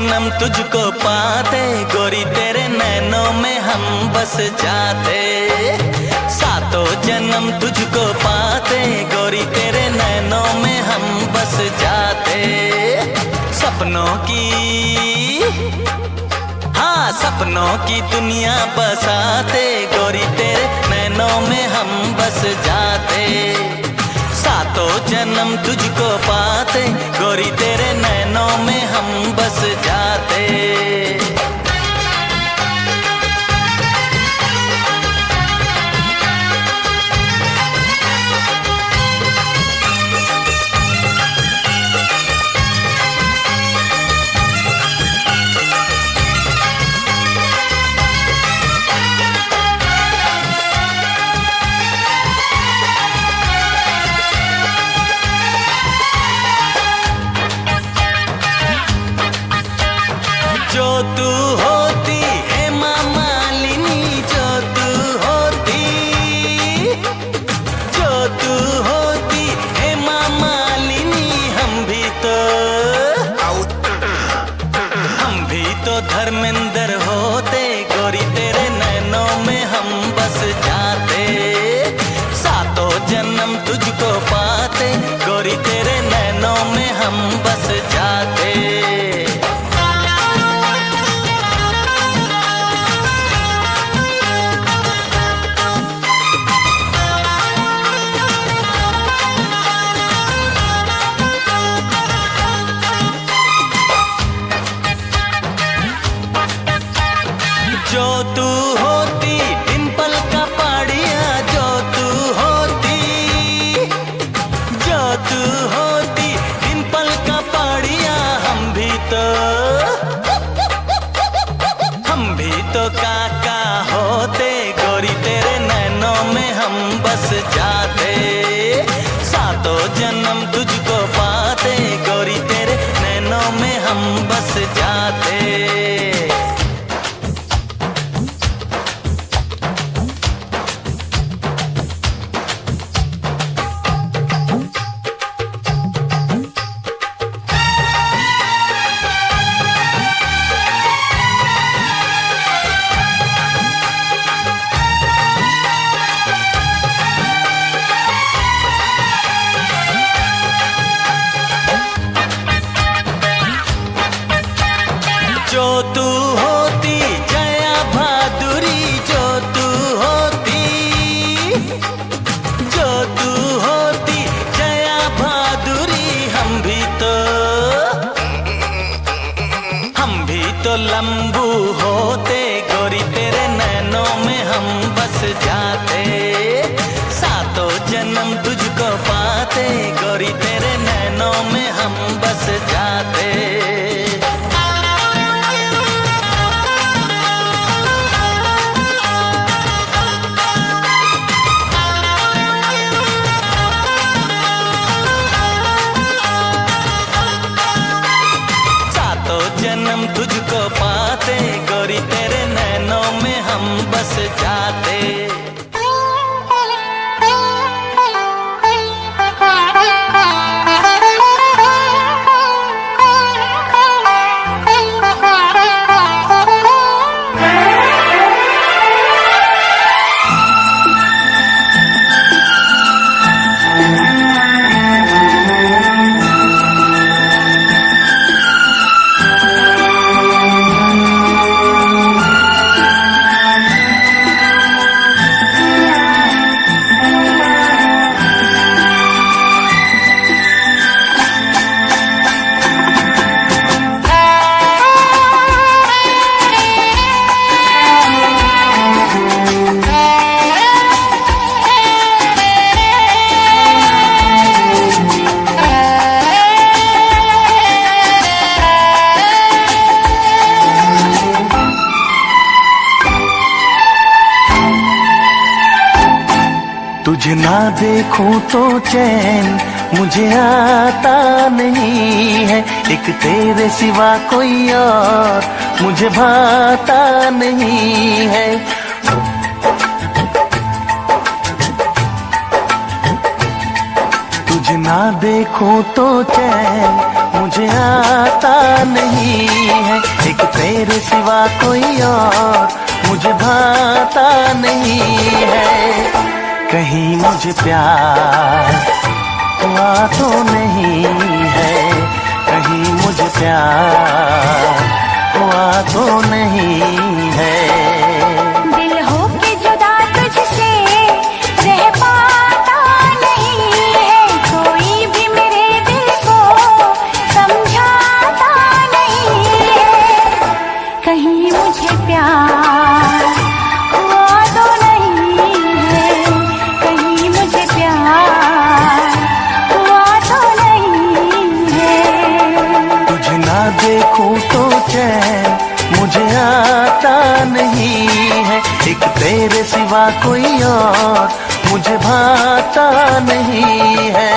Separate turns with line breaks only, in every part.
जन्म तुझको पाते, गोरी तेरे नैनों में हम बस जाते। सातों जन्म तुझको पाते, गोरी तेरे नैनों में हम बस जाते। सपनों की, हाँ सपनों की दुनिया बसाते, गोरी तेरे नैनों में हम बस जाते। सातों जन्म तुझको पाते, गोरी तेरे नैनों में हम बस जाते। जो तू होती हेमा मालिनी, जो तू होती, जो तू होती हेमा मालिनी, हम भी तो धर्मेंद्र होते, गोरी तेरे नैनों में हम बस जाते। सातों जन्म तुझको पाते, गोरी तेरे नैनों में हम बस जाते। जो तू होती डिंपल का पाड़िया, जो तू होती, जो तू होती डिंपल का पाड़िया, हम भी तो काका होते, गोरी तेरे नैनों में हम बस जाते। सातों जन्म तुझको पाते, गोरी तेरे नैनों में हम बस जाते। जो तू होती जया भादुरी, जो तू होती, जो तू होती जया भादुरी, हम भी तो लंबू होते, गोरी तेरे नैनों में हम बस जाते। सातों जन्म तुझको पाते, गोरी तेरे नैनों में हम बस जाते। जन्म तुझको पाते, गोरी तेरे नैनों में हम बस जाते। तुझे ना देखूं तो चैन मुझे आता नहीं है, एक तेरे सिवा कोई और मुझे भाता नहीं है। तुझे ना ना देखूं तो चैन मुझे आता नहीं है, एक तेरे सिवा कोई और मुझे भाता नहीं है। कहीं मुझे प्यार हुआ तो नहीं है, कहीं मुझे प्यार हुआ तो नहीं है।
दिल हो के जुदा तुझसे रह पाता नहीं है, कोई भी मेरे दिल को समझाता नहीं है। कहीं मुझे प्यार हुआ तो नहीं है, कहीं मुझे प्यार हुआ तो नहीं है।
तुझे ना देखूं तो चैन मुझे आता नहीं है, एक तेरे सिवा कोई और मुझे भाता नहीं है।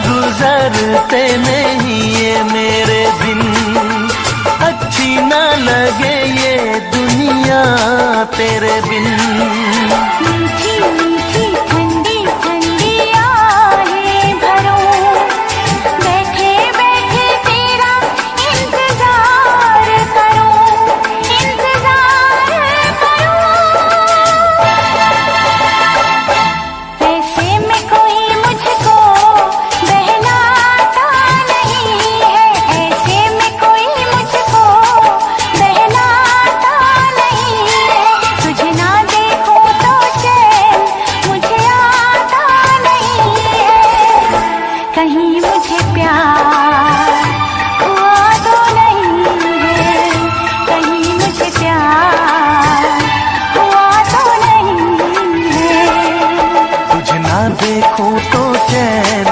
गुजरते नहीं ये मेरे दिन, अच्छी न लगे ये दुनिया तेरे बिन।
मीठी मीठी ठंडी ठंडी आहें भरो, बैठे बैठे तेरा इंतजार करो, इंतजार करो। ऐसे में कोई मुझको बहलाता नहीं है, ऐसे में कोई मुझको बहलाता नहीं है। तुझे ना देखो तो चैन मुझे आता नहीं है, कहीं मुझे प्यार हुआ तो नहीं है, कहीं मुझे प्यार हुआ तो नहीं है।
तुझे ना देखूं तो चैन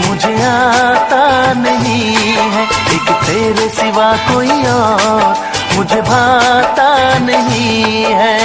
मुझे आता नहीं है, एक तेरे सिवा कोई और मुझे भाता नहीं है।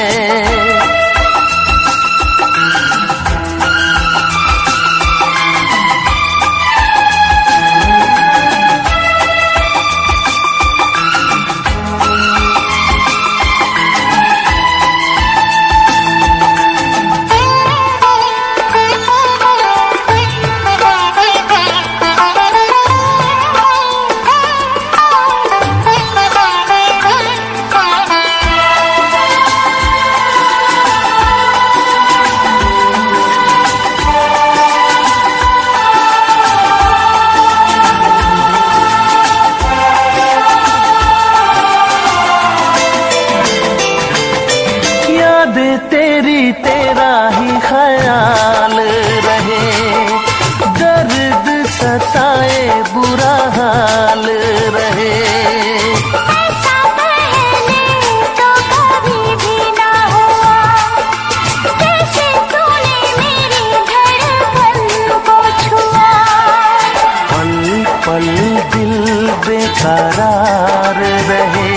तेरी तेरा ही ख्याल रहे, दर्द सताए बुरा हाल रहे।
ऐसा पहले तो कभी भी ना हुआ, कैसे तूने मेरी धड़कन को छुआ।
पल पल दिल बेकरार रहे,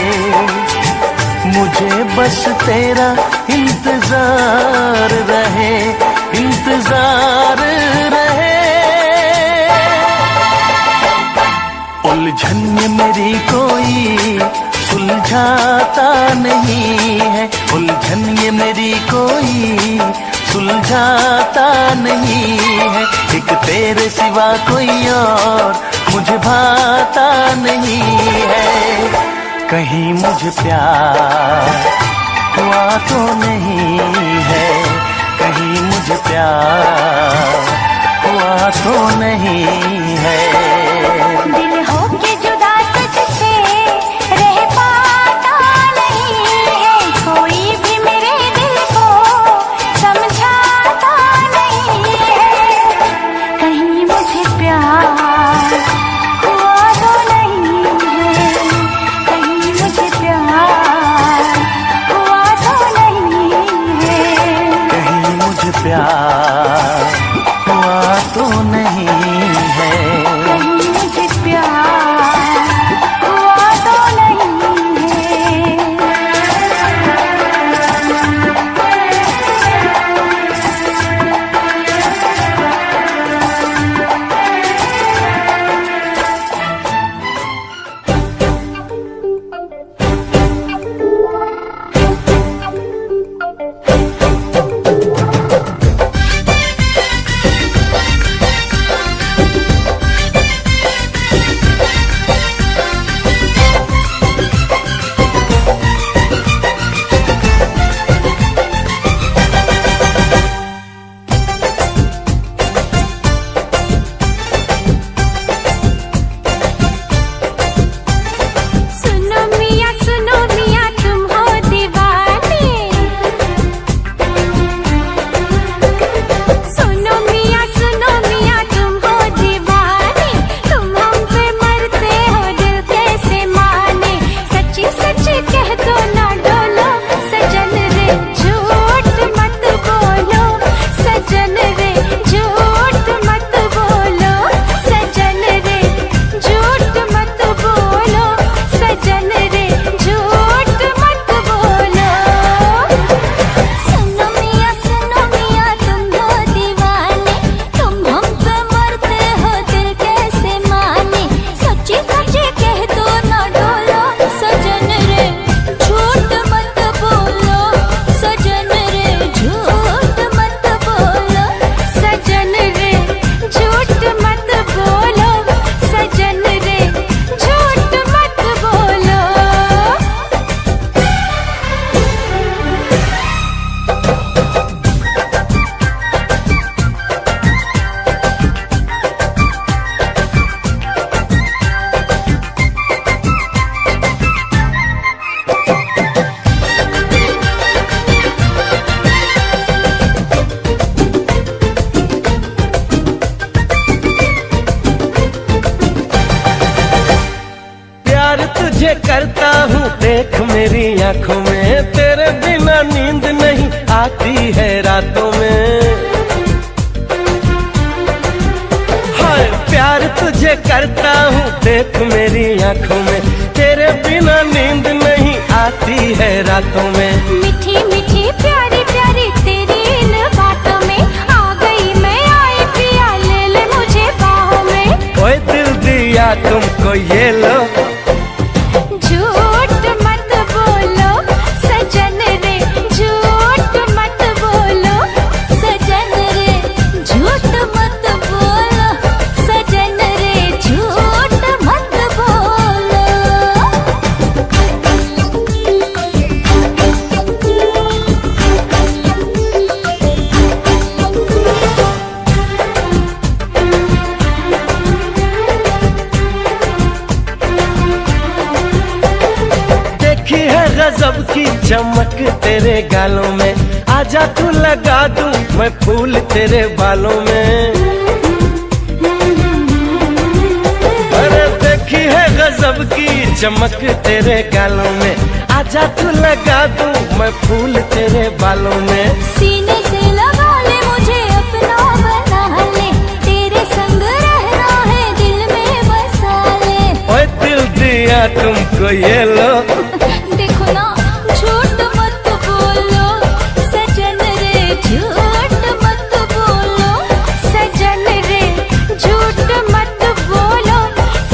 मुझे बस तेरा इंतजार रहे, इंतजार रहे। उलझन में मेरी कोई सुलझाता नहीं है, उलझन ये मेरी कोई सुलझाता नहीं है, एक तेरे सिवा कोई और मुझे भाता नहीं है। कहीं मुझे प्यार हुआ तो नहीं है, कहीं मुझे प्यार हुआ तो नहीं है।
दिल हो के जुदा तुझसे रह पाता नहीं है, कोई
तुझे करता हूँ देख मेरी आंखों में, तेरे बिना नींद नहीं आती है रातों में। हाय प्यार तुझे करता हूँ देख मेरी आंखों में, तेरे बिना नींद नहीं आती है रातों में।
मीठी मीठी प्यारी प्यारी तेरी इन बातों में आ गई मैं, आई पिया ले ले मुझे बाहों में।
ओए दिल दिया तुमको ये लो,
झूठ मत बोलो सजन रे, झूठ मत बोलो सजन रे, झूठ मत बोलो सजन रे, झूठ मत बोलो।
देखी है गजब की चमक तेरे गालों में, आजा तू लगा दूं मैं फूल तेरे बालों में। अरे देखी है गजब की चमक तेरे गालों में, आजा तू लगा दूं मैं फूल तेरे बालों में।
सीने से लगा ले मुझे अपना बना ले, तेरे संग रहना है दिल में बसा ले।
ओए दिल दिया तुमको ये लो,
देखो ना झूठ मत बोलो सजन रे, झूठ मत बोलो सजन रे, झूठ मत बोलो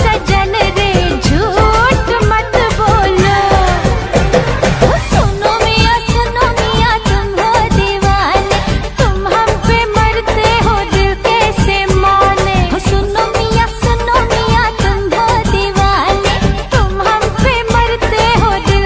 सजन रे, झूठ मत बोलो। सुनो मियां तुम हो दीवाने, तुम हम पे मरते हो दिल कैसे माने। सुनो मियां तुम हो दीवाने, तुम हम पे मरते हो दिल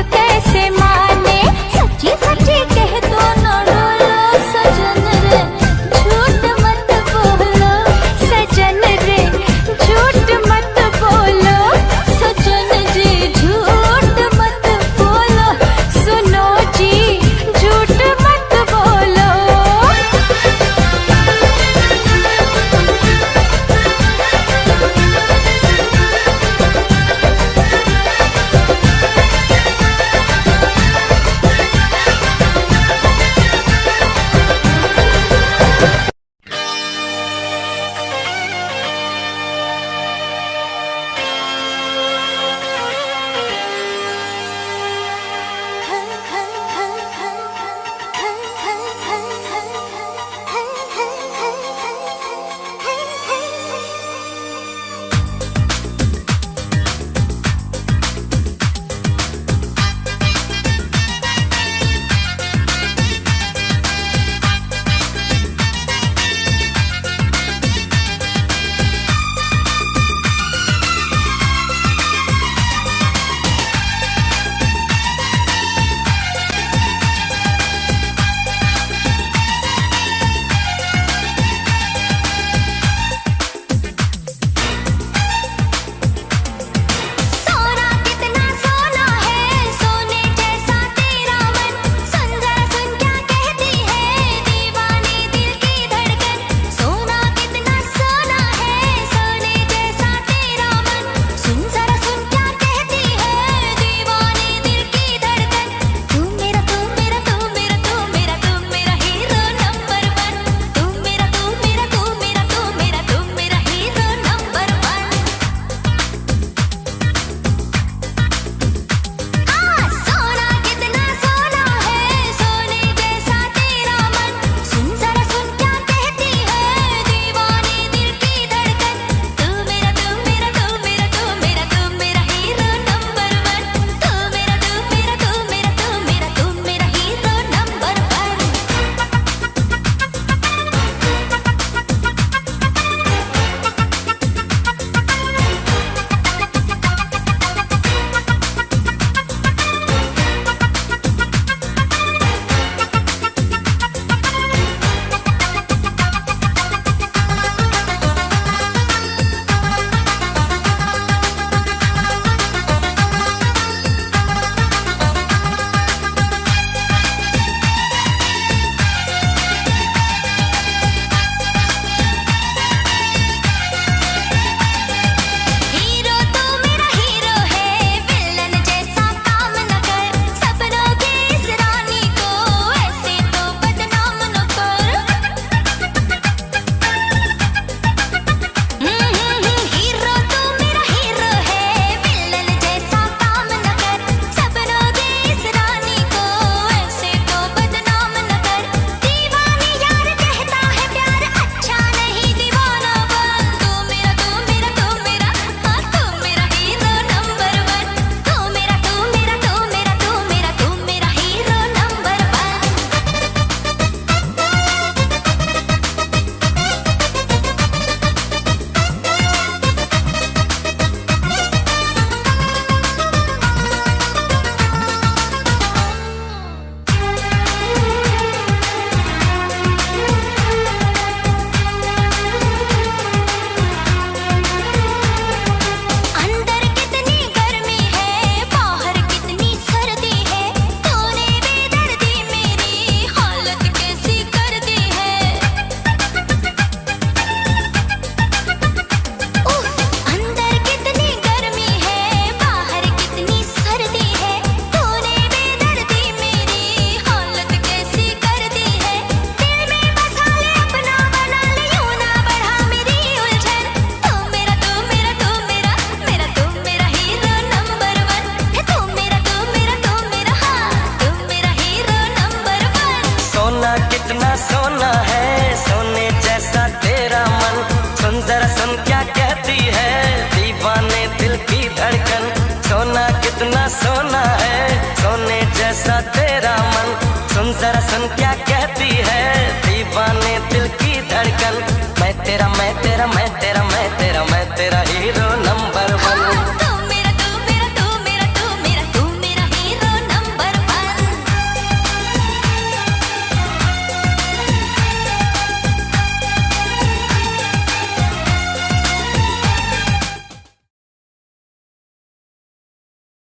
कितना सोना है, सोने जैसा तेरा मन। सुन जरा सुन क्या कहती है दीवाने दिल की धड़कन। मैं तेरा मैं तेरा मैं तेरा मैं तेरा मैं तेरा हीरो नंबर वन।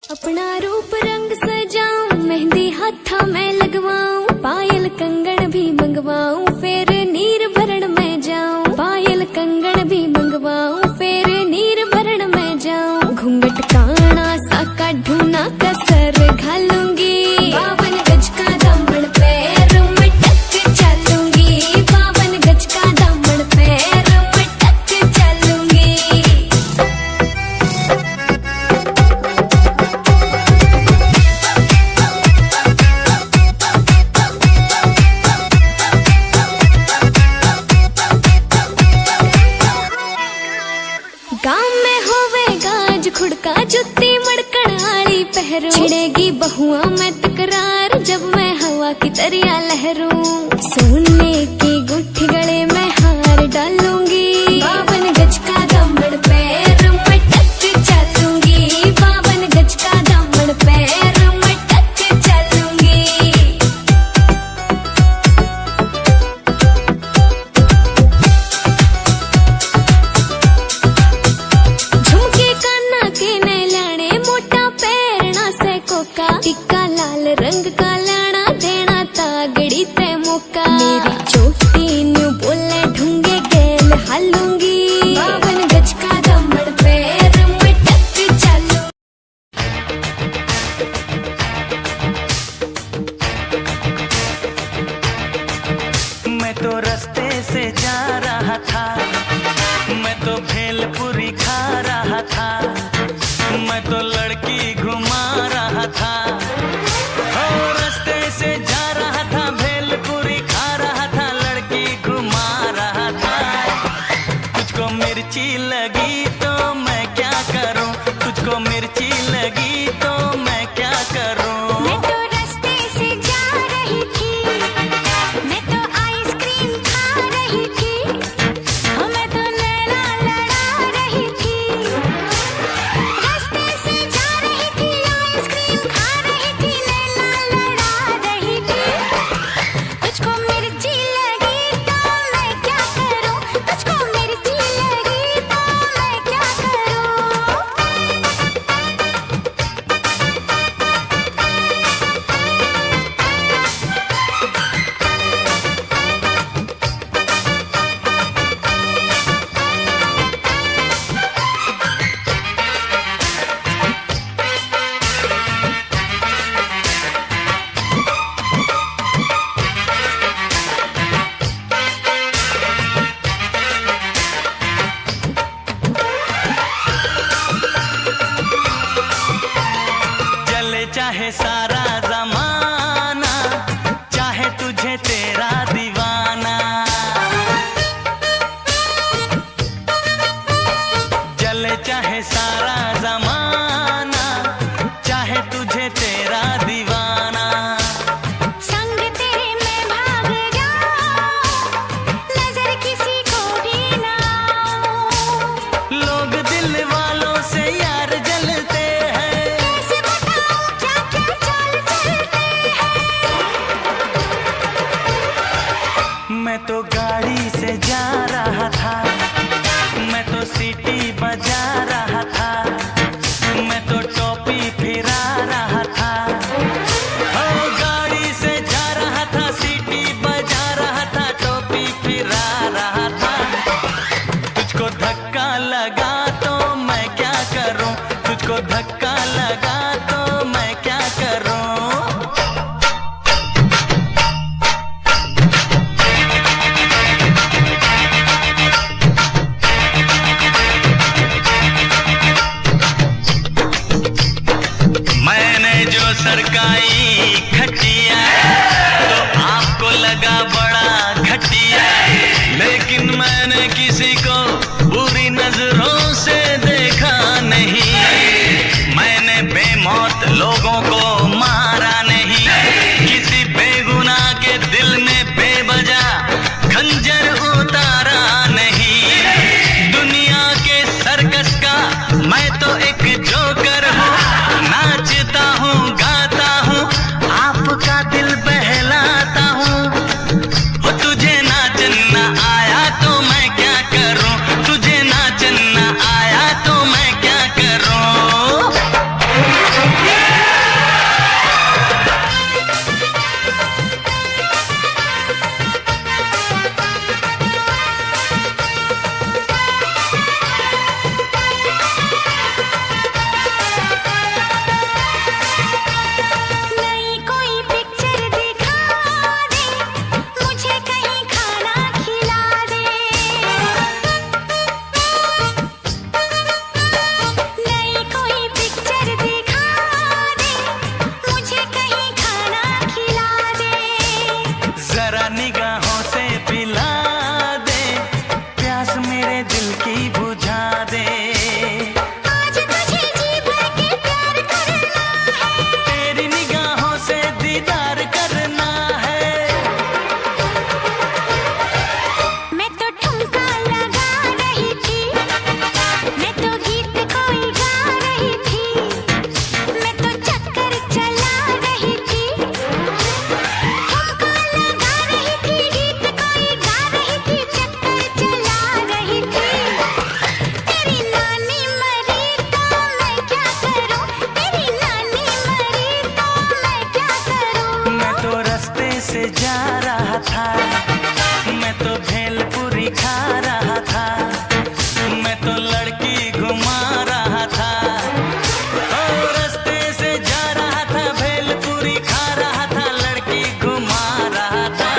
अपना रूप रंग सजाऊं, मेहंदी हाथा में लगवाऊं, पायल कंगन भी मंगवाऊं, फिर नीर भरण में जाऊं। पायल कंगन भी मंगवाऊं, फिर नीर भरण में जाऊं। घूंघट काना सा काढूं ना कसर घालूंगी, 52 गज का दामन पैर में टक चलूंगी। 52 गज का दामन पैर में टक चलूंगी। गाँव में होवेगा आज खुड़का, जुत्ती मड़कण आली पहरू। छिड़ेगी बहुआ में तकरार, जब मैं हवा की तरिया लहरूं। सोने की गुट्ठी गले में हार डालूंगी, 52 गज का दामन पैर में टक चलूंगी। 52 गज का दामन पैर में टक चलूंगी। झुमके काना के नैलाने, मोटा पैरना से कोका। टिक्का लाल रंग का लाना, देना तागड़ी ते मौका। मेरी चोटी न्यू बोले ढूंगे गेल हालूंगी, 52 गज का दामन पैर में टक चलूं।
मैं तो रास्ते से जा रहा था, मैं तो भेलपुरी खा रहा था, मैं तो लड़की घुमा रहा था। ओ रास्ते से जा रहा था, भेलपुरी खा रहा था, लड़की घुमा रहा था। तुझको मिर्ची लगी तो मैं क्या करूं, तुझको मिर्ची लगी तो मैं क्या करूं।
मैं तो रास्ते से जा रही थी, मैं तो आइसक्रीम खा रही थी, मैं तो लैला लड़ा रही थी। रास्ते से जा रही थी, आइसक्रीम खा रही थी, लैला लड़ा रही थी। तुझको मिर्ची लगी तो मैं क्या करूं, तुझको मिर्ची लगी तो मैं क्या करूं।
चले चाहे सारा जमाना, चाहे तुझे तेरा दीवाना। चले चाहे सारा जमाना, चाहे तुझे तेरा दीवाना।
संग तेरे मैं भाग जाऊं, नजर किसी को भी ना आऊं।
लोग दिल वालों से यार जलते हैं,
कैसे बताऊं क्या क्या चाल चलते हैं।
मैं तो गाड़ी से जा रहा था, मैं तो सीटी बजा रहा था, मैं तो टोपी फिरा रहा था। ओ गाड़ी से जा रहा था, सीटी बजा रहा था, टोपी फिरा रहा था। तुझको धक्का लगा तो मैं क्या करूं, तुझको धक्का लगा तो मैं क्या करूं। मैंने जो सरकाई खटिया तो आपको लगा बड़ा घटिया, लेकिन मैंने किसी को बुरी नजरों से देखा नहीं। मैंने बेमौत लोगों को मारा नहीं, किसी बेगुनाह के दिल में बेवजह खंजर उतारा नहीं। दुनिया के सर्कस का मैं तो एक जोकर हूँ, नाचता हूँ गाता हूँ आपका दिल बहलाता हूँ। वो तुझे नाचना आया तो मैं क्या करूँ, तुझे नाचना आया तो मैं क्या करूँ।
नई कोई पिक्चर दिखा दे, मुझे कहीं खाना खिला दे। नई कोई पिक्चर दिखा दे, मुझे कहीं खाना खिला दे।
जरा निगाहों से पिला दे, प्यास मेरे दिल की बुझा दे।
आज तुझे जी भर के प्यार करना है,
तेरी निगाहों से दीदार करना है।
मैं तो ठुमका लगा रही थी, मैं तो गीत कोई गा रही थी, मैं तो चक्कर चला रही थी। ठुमका लगा रही थी, गीत कोई गा रही थी, चक्कर चला रही थी। तेरी नानी मरी तो मैं क्या करूं, तेरी नानी मरी तो मैं क्या करूं।
मैं तो रास्ते से जा रहा था, मैं तो भेलपुरी खा रहा था, मैं तो लड़की घुमा रहा था। ओ रास्ते से जा रहा था, भेलपुरी खा रहा था, लड़की घुमा रहा था।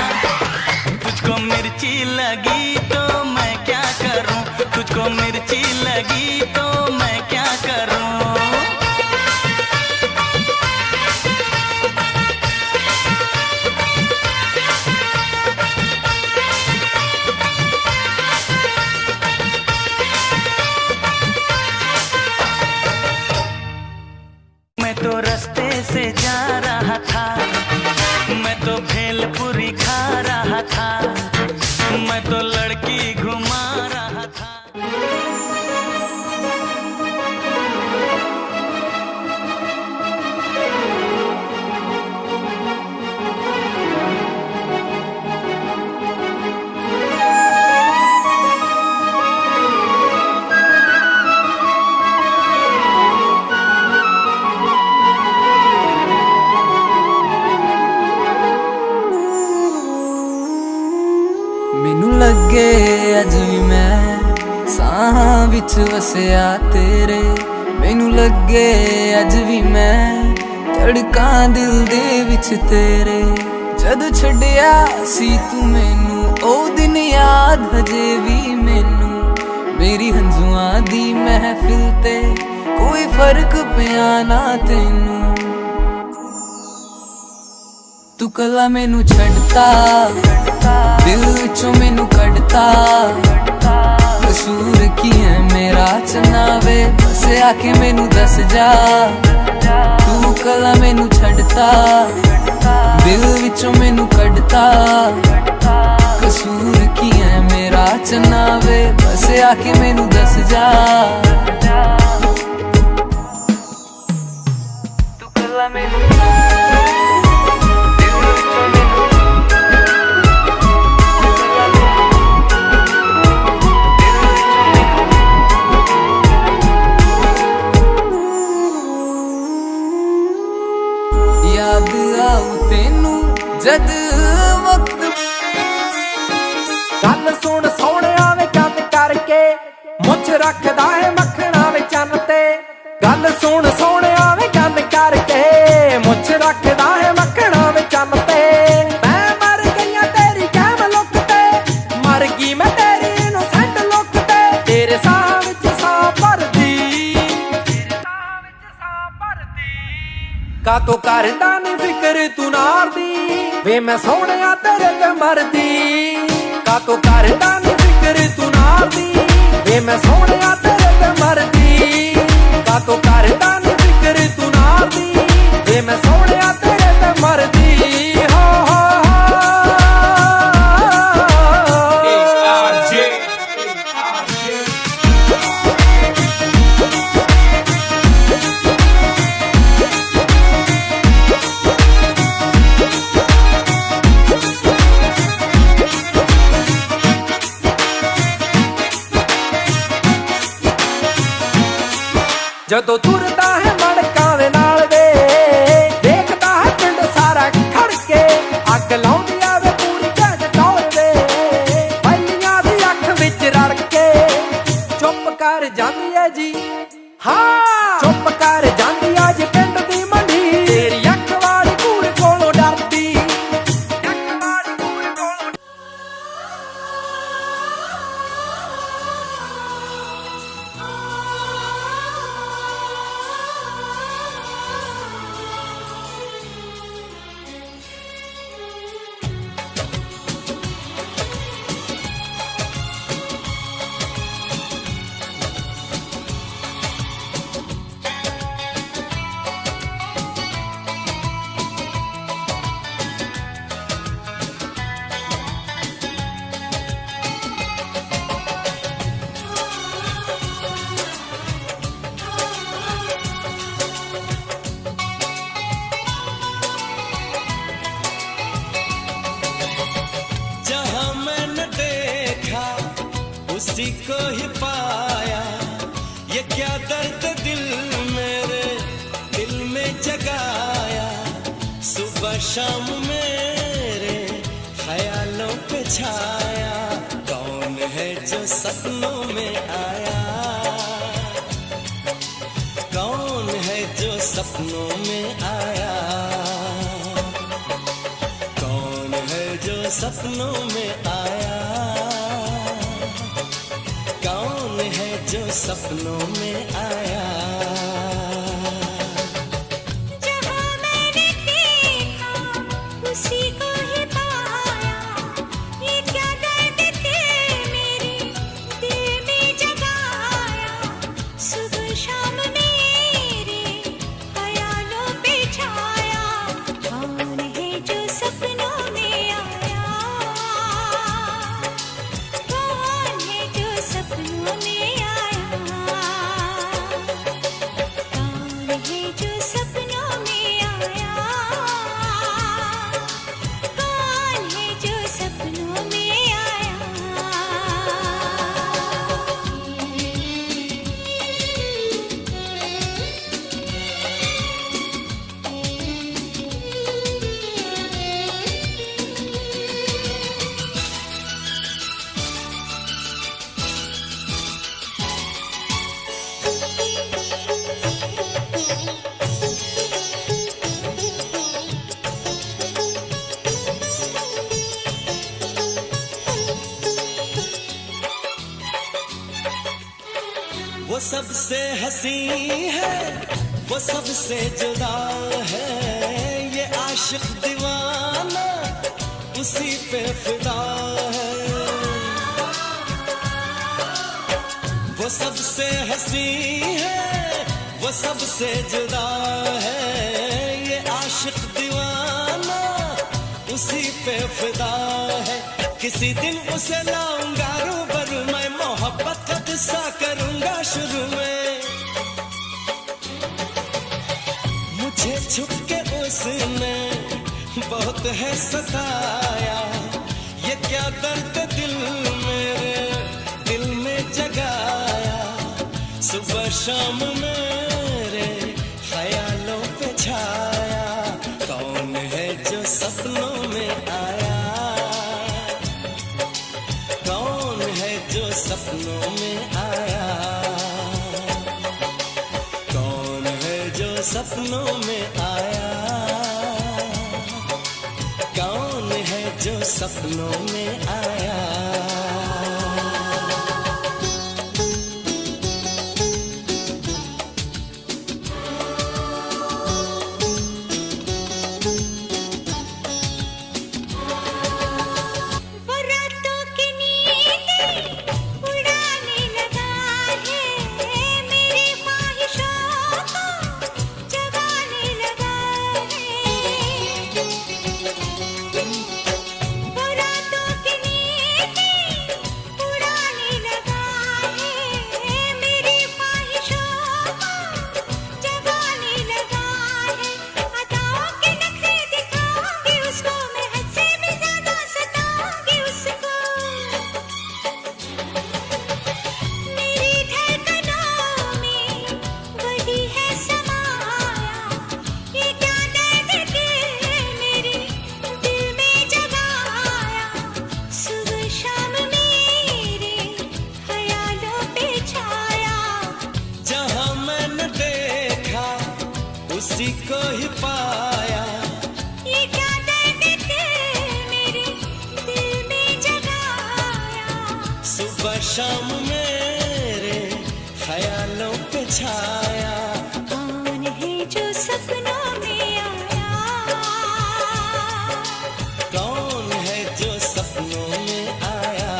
तुझको मिर्ची लगी तो मैं क्या करूं, तुझको मिर्ची लगी तो मैं क्या करूं। मैं तो रास्ते से जा रहा था, मैं तो भेलपुरी खा रहा था, मैं तो लड़की घुमा रहा था।
ਮੈਨੂੰ ਲੱਗੇ ਅੱਜ ਵੀ ਮੈਂ ਸਾਹਾਂ ਵਿੱਚ ਵਸਿਆ ਤੇਰੇ। ਮੈਨੂੰ ਲੱਗੇ ਅੱਜ ਵੀ ਮੈਂ ਧੜਕਾਂ ਦਿਲ ਦੇ ਵਿੱਚ ਤੇਰੇ। ਜਦ ਛੱਡਿਆ ਸੀ ਤੂੰ ਮੈਨੂੰ ਉਹ ਦਿਨ ਯਾਦ ਹਜੇ ਵੀ ਮੈਨੂੰ। ਮੇਰੀ ਹੰਝੂਆਂ ਦੀ ਮਹਿਫਿਲ ਤੇ ਕੋਈ ਫਰਕ ਪਿਆ ਨਾ ਤੈਨੂੰ। ਤੂੰ ਕੱਲਾ ਮੈਨੂੰ ਛੱਡਤਾ, ਦਿਲ ਵਿੱਚੋਂ ਮੈਨੂੰ ਕੱਢਤਾ। ਕਸੂਰ ਕੀ ਹੈ ਮੇਰਾ ਚਨਾਵੇ, ਬਸ ਆ ਕੇ ਮੈਨੂੰ ਦੱਸ ਜਾ। ਤੂੰ ਕੱਲਾ ਮੈਨੂੰ ਛੱਡਤਾ, ਦਿਲ ਵਿੱਚੋਂ ਮੈਨੂੰ ਕੱਢਤਾ। ਕਸੂਰ ਕੀ ਹੈ ਮੇਰਾ ਚਨਾਵੇ, ਬਸ ਆ ਕੇ ਮੈਨੂੰ ਦੱਸ ਜਾ। ਤੂੰ ਕੱਲਾ ਮੈਨੂੰ याद आऊ तेनू जद वक्त।
गल सुन सोहणिया वे चंद करके मुझ रखदा है मखना वे चंद ते। गल सुन सोहणिया वे चंद करके मुझ रखदा है मखना वे चंद ते। मैं मर गईया तेरी कैम लुक ते, मर गई मैं तेरी इनोसेंट लुक ते। तेरे साह विच साह भरदी, का तो करदा नी फिक्र तू नार दी वे मैं सोहणिया तेरे ते मरदी। का तो करदा नी फिक्र तू नार दी वे मैं सोहणिया तेरे ते मरदी। का तो करदा नी फिक्र तू नार दी ਜਦੋਂ ਤੁਰਦਾ ਹੈ ਮੜਕਾਂ ਦੇ ਨਾਲ ਵੇ ਦੇਖਦਾ ਹੈ ਪਿੰਡ ਸਾਰਾ ਖੜ ਕੇ ਅੱਗ ਲਾਉਂਦੀ ਆਵੇ ਪੂਰੀ ਜੱਜ ਟੌਰ ਵੇ ਪਹਿਲੀਆਂ ਦੀ ਅੱਖ ਵਿੱਚ ਰੜ ਕੇ ਚੁੱਪ ਕਰ ਜਾਂਦੀ ਐ ਜੀ ਹਾਂ ਚੁੱਪ ਕਰ ਜਾਂਦੀ ਅੱਜ ਪਿੰਡ ਦੀ ਮੰਡੀ ਤੇਰੀ ਅੱਖ ਵਾਲੀ ਕੂੜ ਕੋਲੋਂ ਡਰਦੀ
उसी को ही पाया ये क्या दर्द दिल मेरे दिल में जगाया सुबह शाम मेरे ख्यालों पे छाया कौन है जो सपनों में आया कौन है जो सपनों में आया कौन है जो सपनों में आया कौन है जो सपनों में आया
जहाँ मैंने देखा उसी को ही पाया ये क्या दर्द थे मेरे दिल में जगाया सुबह शाम मेरे ख्यालों पे छाया कौन है जो सपनों में आया कौन है जो सपनों में आया कौन है जो सपनों में आया कौन है जो सपनों में आया
वो सबसे हंसी है वो सबसे जुदा है ये आशिक दीवाना उसी पे फिदा है वो सबसे हंसी है वो सबसे जुदा है ये आशिक दीवाना उसी पे फिदा है किसी दिन उसे लाऊंगा रूबरू मैं मोहब्बत का किस्सा करूंगा शुरू में मुझे छुप के उसने बहुत है सताया ये क्या दर्द दिल मेरे दिल में जगाया सुबह शाम मेरे ख्यालों पे छाया कौन है जो सपनों में आया कौन है जो सपनों में आया कौन है जो सपनों में आया कौन है जो सपनों में आया
वो रातों की नींदें उड़ाने लगा है मेरी ख्वाहिशों को जगाने लगा है वो रातों की नींदें
उसी को ही पाया।
ये क्या दर्द दिल मेरे दिल में जगाया।
सुबह शाम मेरे ख्यालों पे छाया।
कौन है जो सपनों में आया।
कौन है जो सपनों में आया।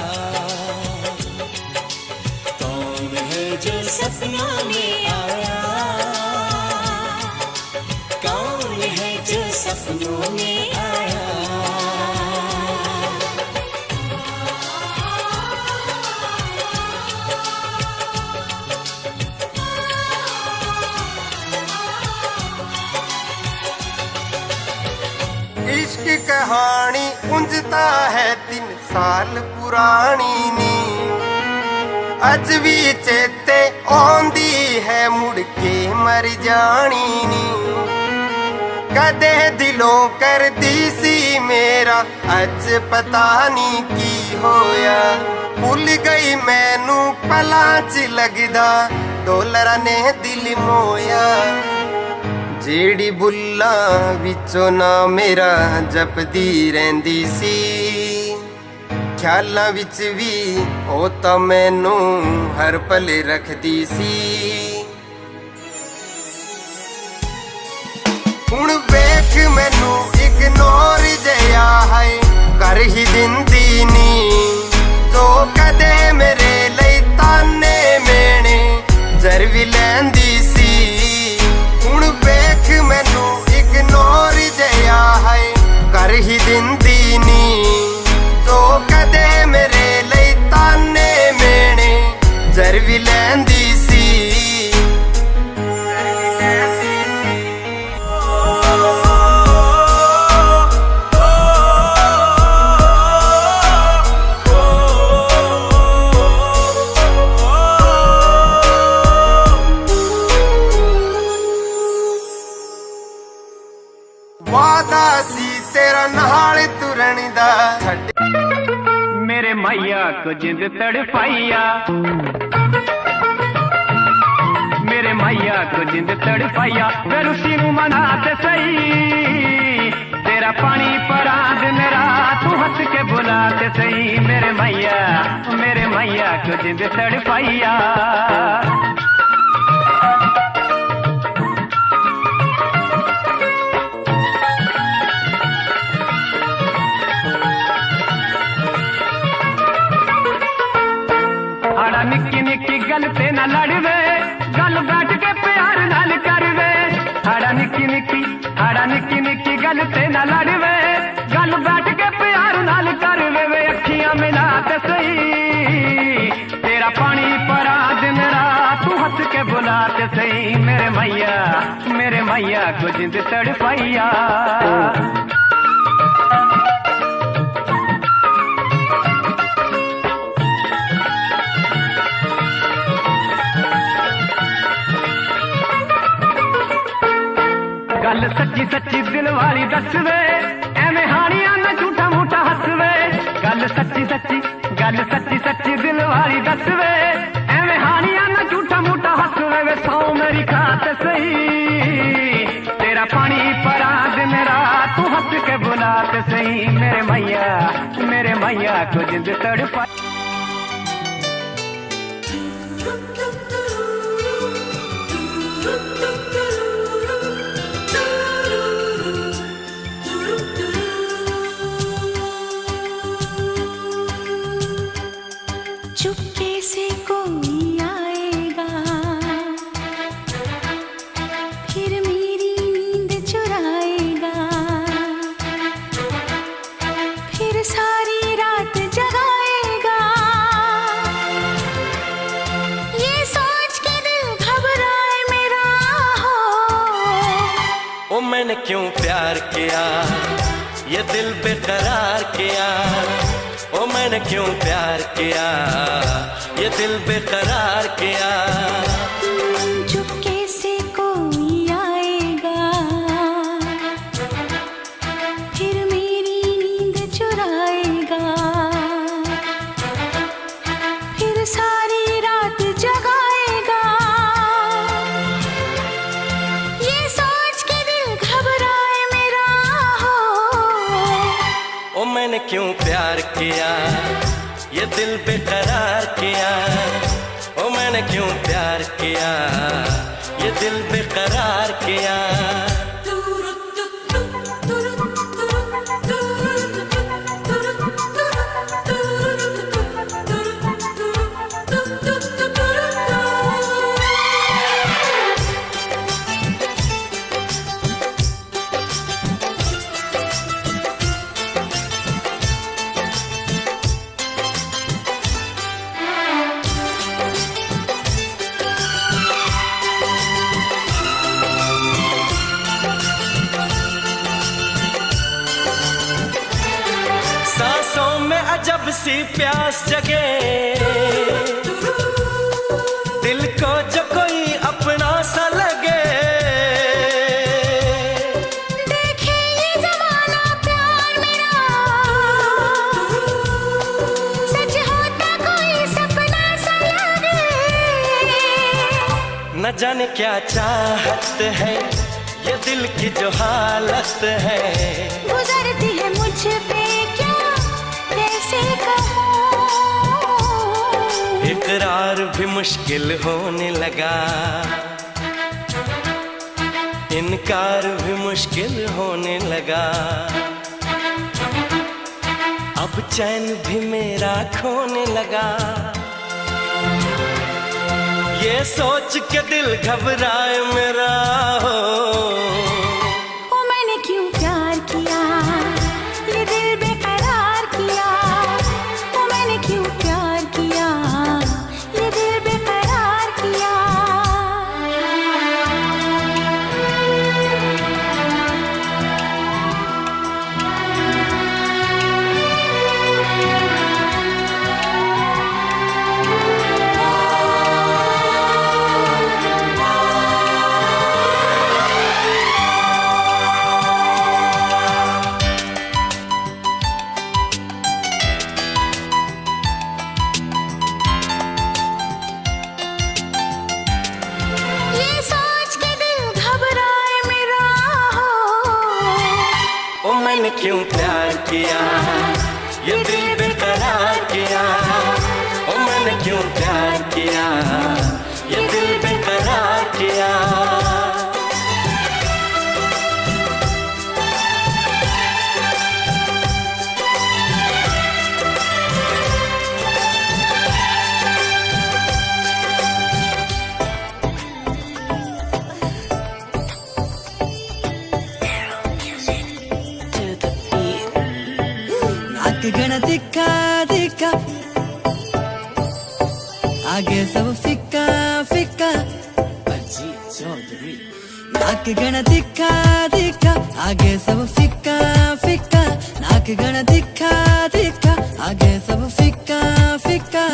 कौन है जो सपनों में आया। कौन है जो सपनों में आया।
इश्क कहानी उंजता है 3 साल पुरानी नी। अज भी चेते आंदी है मुड़ के मर जानी नी। कदे दिलों कर दी सी मेरा अज पता नहीं की होया। भुल गई मैनू पलां च लगदा डॉलरां ने दिल मोया। जेड़ी बुल्लां विचों ना मेरा जपदी रहिंदी सी। ख्यालां विच भी ओ तां मैनू हर पल रखदी सी। हुण वेख मैनू इग्नोर जिहा है कर ही दिंदी नी। जो कदे मेरे लई ताने मेणे जर भी लैंदी सी। हुण वेख मैनू इग्नोर जिहा है कर ही दिंदी नी। जो कदे मेरे लई ताने मेणे जर भी लैंदी सी। वादा सी तेरा नाल तुरन दा।
मेरे मैया को जिंद तड़पाइया। मेरे मैया को जिंद तड़पाइया। फिर उसी नू मनाते सही। तेरा पानी परा दिन रात तू हंस के बुलाते सही। मेरे मैया को जिंद तड़पाइया। निक्की निक्की गल ते न लड़वे गल बैठ के प्यार नाल करवे। हाड़ा निक्की निक्की गल ते न लड़वे गल बैठ के प्यार नाल करवे। वे अखियां मिला ते सही। तेरा पानी परा दिन रात तू हंस के बुलाते सही। मेरे मैया को जिंद तड़पाइया। गल सच्ची सच्ची दिल वाली दसवे एवें हानियां ना झूठा मूठा हसवे। गल सच्ची सच्ची दिल वाली दसवे एवें हानियां ना झूठा मूठा हसवे। वे सौ मेरी खाते सही। तेरा पानी परा दिन रात तू हंस के बुलाते सही। मेरे मैया को जिंद तड़पा।
चुपके से कोई आएगा फिर मेरी नींद चुराएगा। फिर सारी रात जगाएगा। ये सोच के दिल घबराए मेरा हो।
ओ मैंने क्यों प्यार किया ये दिल बेकरार किया। ओ मैंने क्यों प्यार किया ये दिल बेकरार किया।
चुपके से कोई आएगा फिर मेरी नींद चुराएगा। फिर सारी रात जगाएगा। ये सोच के
क्यों प्यार किया, ये दिल बेकरार किया। ओ मैंने क्यों प्यार किया, ये दिल बेकरार किया। जब सी प्यास जगे दिल को जो कोई अपना सा लगे।
देखे ये जमाना प्यार मेरा सच होता कोई सपना सा लगे।
न जाने क्या चाहत है ये दिल की जो हालत है,
गुजरती है मुझ पे क्या कैसे कहूँ।
इकरार भी मुश्किल होने लगा, इनकार भी मुश्किल होने लगा। अब चैन भी मेरा खोने लगा। ये सोच के दिल घबराए मेरा हो,
ओ मैंने क्यों प्यार किया, ये दिल बेकरार किया। ओ मैंने क्यों प्यार किया, ये दिल बेकरार किया। ये सोच के दिल घबराए मेरा हो,
ओ मैंने क्यों प्यार किया, ये दिल बेकरार किया। ओ मैंने क्यों प्यार किया, ये दिल बेकरार किया।
नाक गण दिखा दिखा आगे सब फिक्का फिक्का। नाक गण दिखा दिखा आगे सब फिक्का फिक्का। नाक गण दिखा दिखा आगे सब फिक्का फिक्का।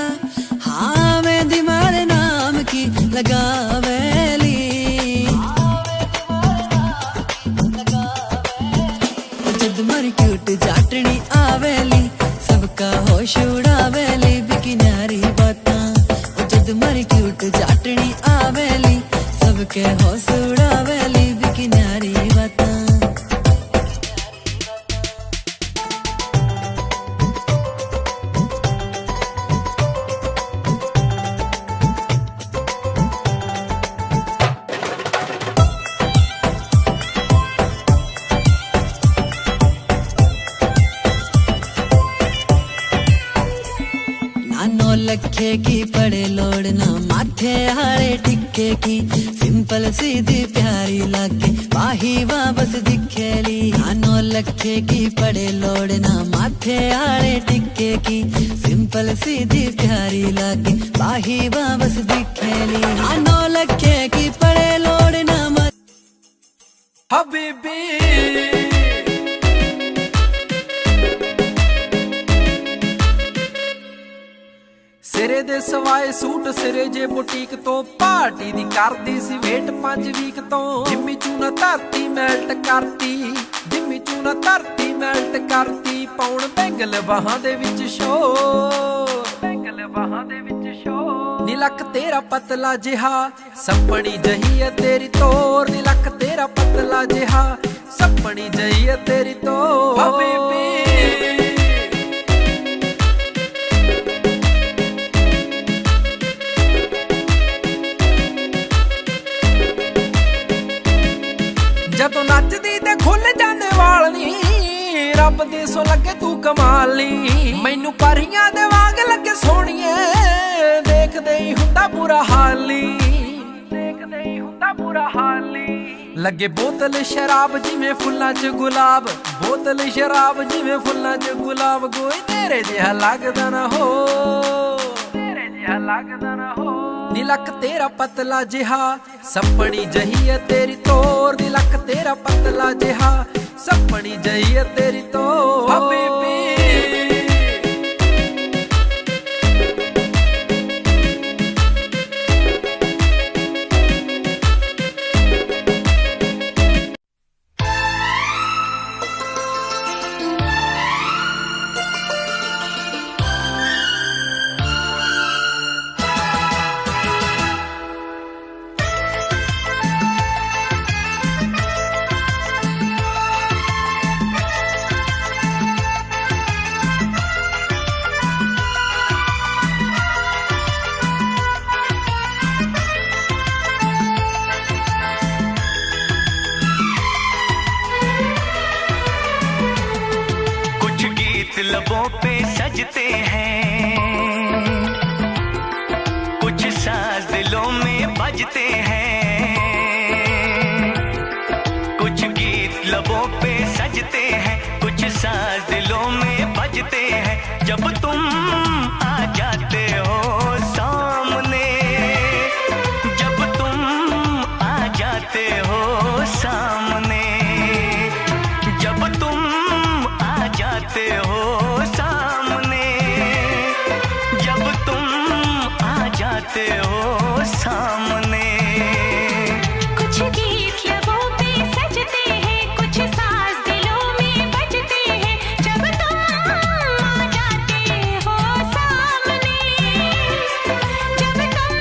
हाँ मैं दिमाग नाम की लगावेली, जद मर क्यूट जाटनी आवेली, सबका होश उड़ावेली बिकिनारी बातां। जद मर क्यूट जाटनी आवेली, सबके होश उड़ावेली बिकिनारी बातां। नौ लखे की पड़े लोड़ना माथे हारे टिक्के की। सिंपल सीधी प्यारी लागे बाही वापस दिखेली। 9 लखे की पड़े लोड़ना माथे हारे टिक्के की। सिंपल सीधी प्यारी लागे बाही वापस दिखेली। 9 लखे की पड़े लोड़ना
हबीबी सिरे दे सवाए सूट सिरे जे बुटीक तो पार्टी दी करदी सी वेट 5 वीक तो। जिम्मी चूना धरती मेल्ट करती, जिम्मी चूना धरती मेल्ट करती। पाउण बैंगल बाहां दे विच शो, बैंगल बाहां दे विच शो। नी लक तेरा पतला जिहा सपनी जही है तेरी तोर। नी लक तेरा पतला जिहा सपनी जही है तेरी तोर। हबीबी जदों नचदी ते खुल जांदे वाल नी, रब दे सो लगे तू कमाल नी। मैनू परियां दे वांग लगे सोहणीए, देखदे ही हुंदा बुरा हाल नी, देखदे ही हुंदा बुरा हाल नी। लगे बोतल शराब जिवें फुल्लां च गुलाब, बोतल शराब जिवें फुल्लां च गुलाब। कोई तेरे जिहा लगदा ना हो, तेरे जिहा लगदा ना हो। नी लक तेरा पतला जिहा सपनी जही है तेरी तोर, नी लक तेरा पतला जिहा सपनी जही है तेरी तोर। हबीबी
लबों पे सजते हैं, कुछ साज दिलों में बजते हैं, कुछ गीत लबों पे सजते हैं, कुछ साज दिलों में बजते हैं। जब तुम आ जाते हो सामने, जब तुम आ जाते हो सामने, जब तुम आ जाते हो सामने, जब तुम आ जाते हो सामने।
कुछ गीत लबों पे सजते हैं, कुछ साज दिलों में बजते हैं। जब तुम आ जाते हो सामने, जब तुम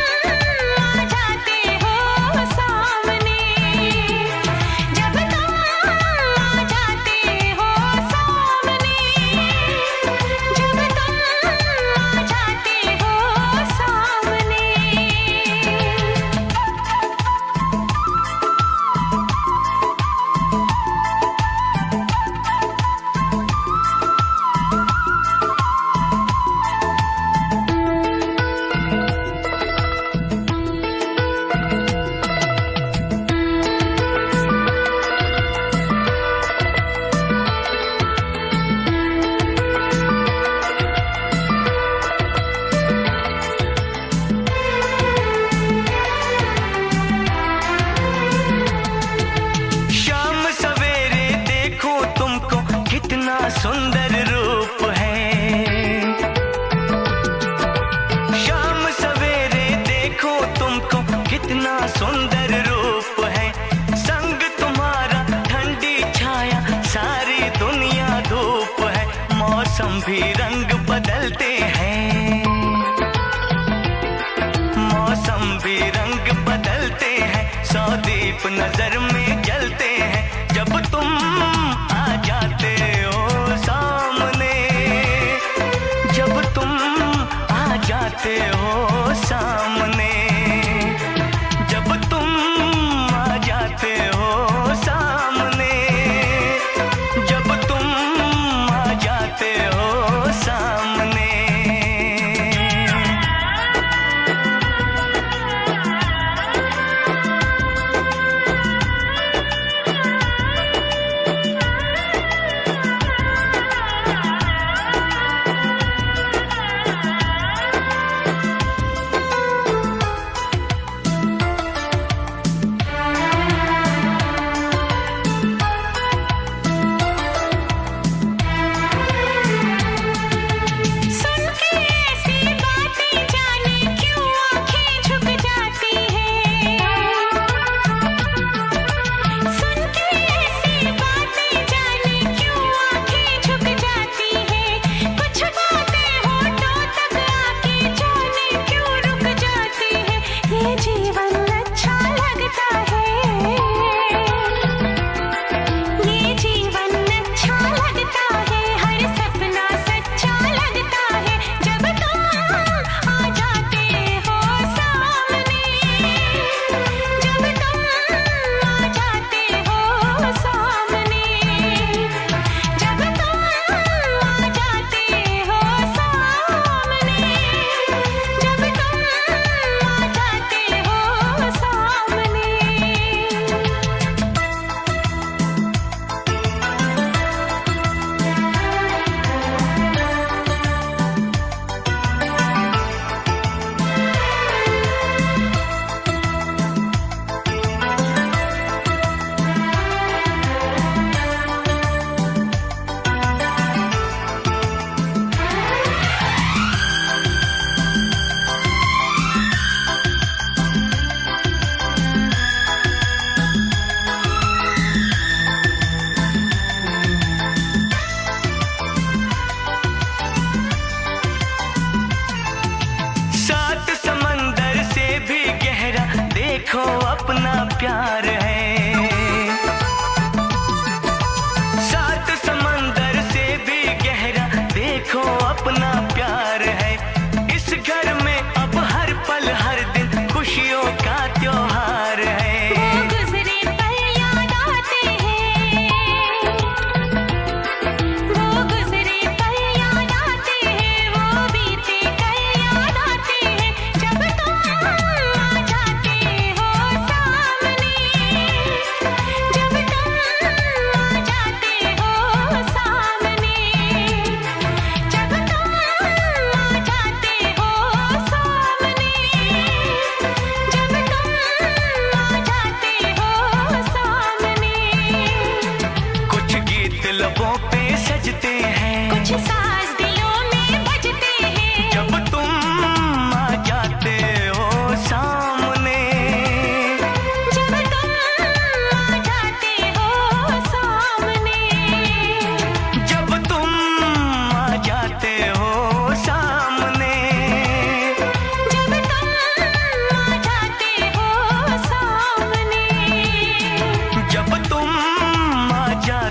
आ जाते हो सामने, जब तुम आ जाते हो सामने, जब तुम आ जाते हो सामने।
शाम सवेरे देखो तुमको कितना सुंदर रूप है, शाम सवेरे देखो तुमको कितना सुंदर रूप है। संग तुम्हारा ठंडी छाया सारी दुनिया धूप है। मौसम भी रंग बदलते हैं, मौसम भी रंग बदलते हैं। सौ दीप नजर में जलते हैं, जब तुम आ जाते हो सामने, जब तुम आ जाते हो सामने, जब तुम आ जाते हो सामने, जब तुम आ जाते हो सामने।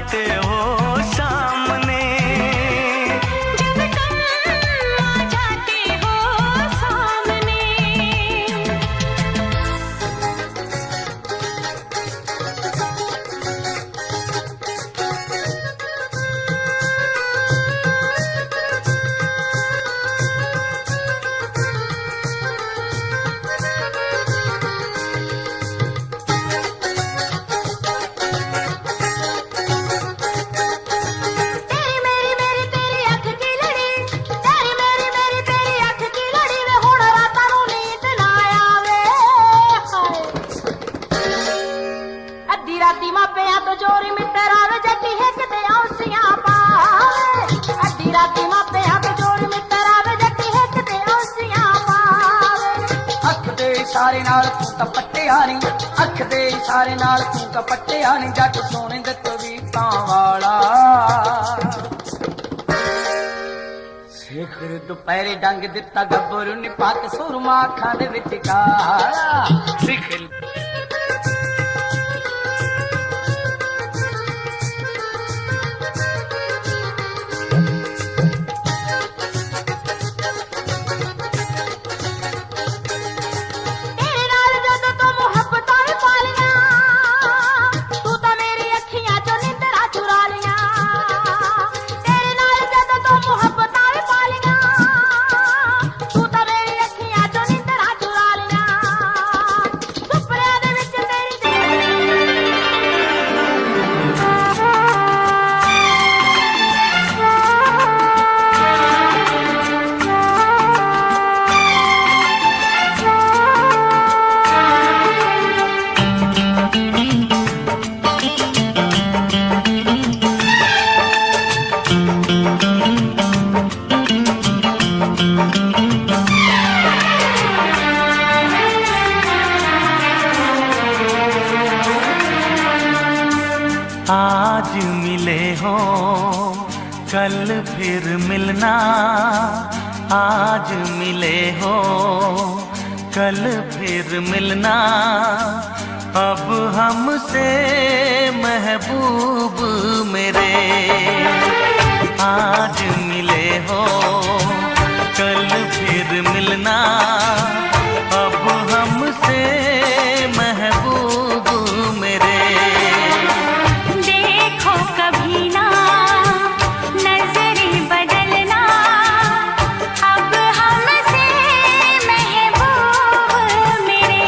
जाते हो सामने,
जब तुम आ जाते हो सामने। तेरी मेरी मेरी तेरी अख की लड़ी, तेरी मेरी मेरी तेरी अख की लड़ी वे हुण रातां नूं नींद ना आवे। हाय अद्धी राती मापियां तो चोरी मिੱਤਰ आवे, जट्टी हिक ते औंसियां पावे। अद्धी राती मापियां तो चोरी मिੱਤਰ आवे, जट्टी हिक ते औंसियां पावे।
अख दे इशारे नाल तू तां पट्टिया नी, अख दे इशारे नाल तू तां पट्टिया नी, जट सोने दे तवीतां वाला। सिखर दुपहरे डंग दिता गब्बरू नी, पत सुरमा अखां दे विच काला। सिखर
तेरे नाल जदों तो मुहब्बतां वी पालियां, तू तां मेरी अखियां चों निंदरां चुरा लियां। तेरे नाल जदों तो मुहब्बतां वी पालियां, तू तां मेरी अखियां चों निंदरां चुरा लियां। सुपनियां दे विच
आज मिले हो कल फिर मिलना, आज मिले हो कल फिर मिलना, अब हमसे महबूब मेरे। आज मिले हो कल फिर मिलना, अब हमसे महबूब मेरे।
देखो कभी ना नजरें बदलना, अब हमसे महबूब मेरे।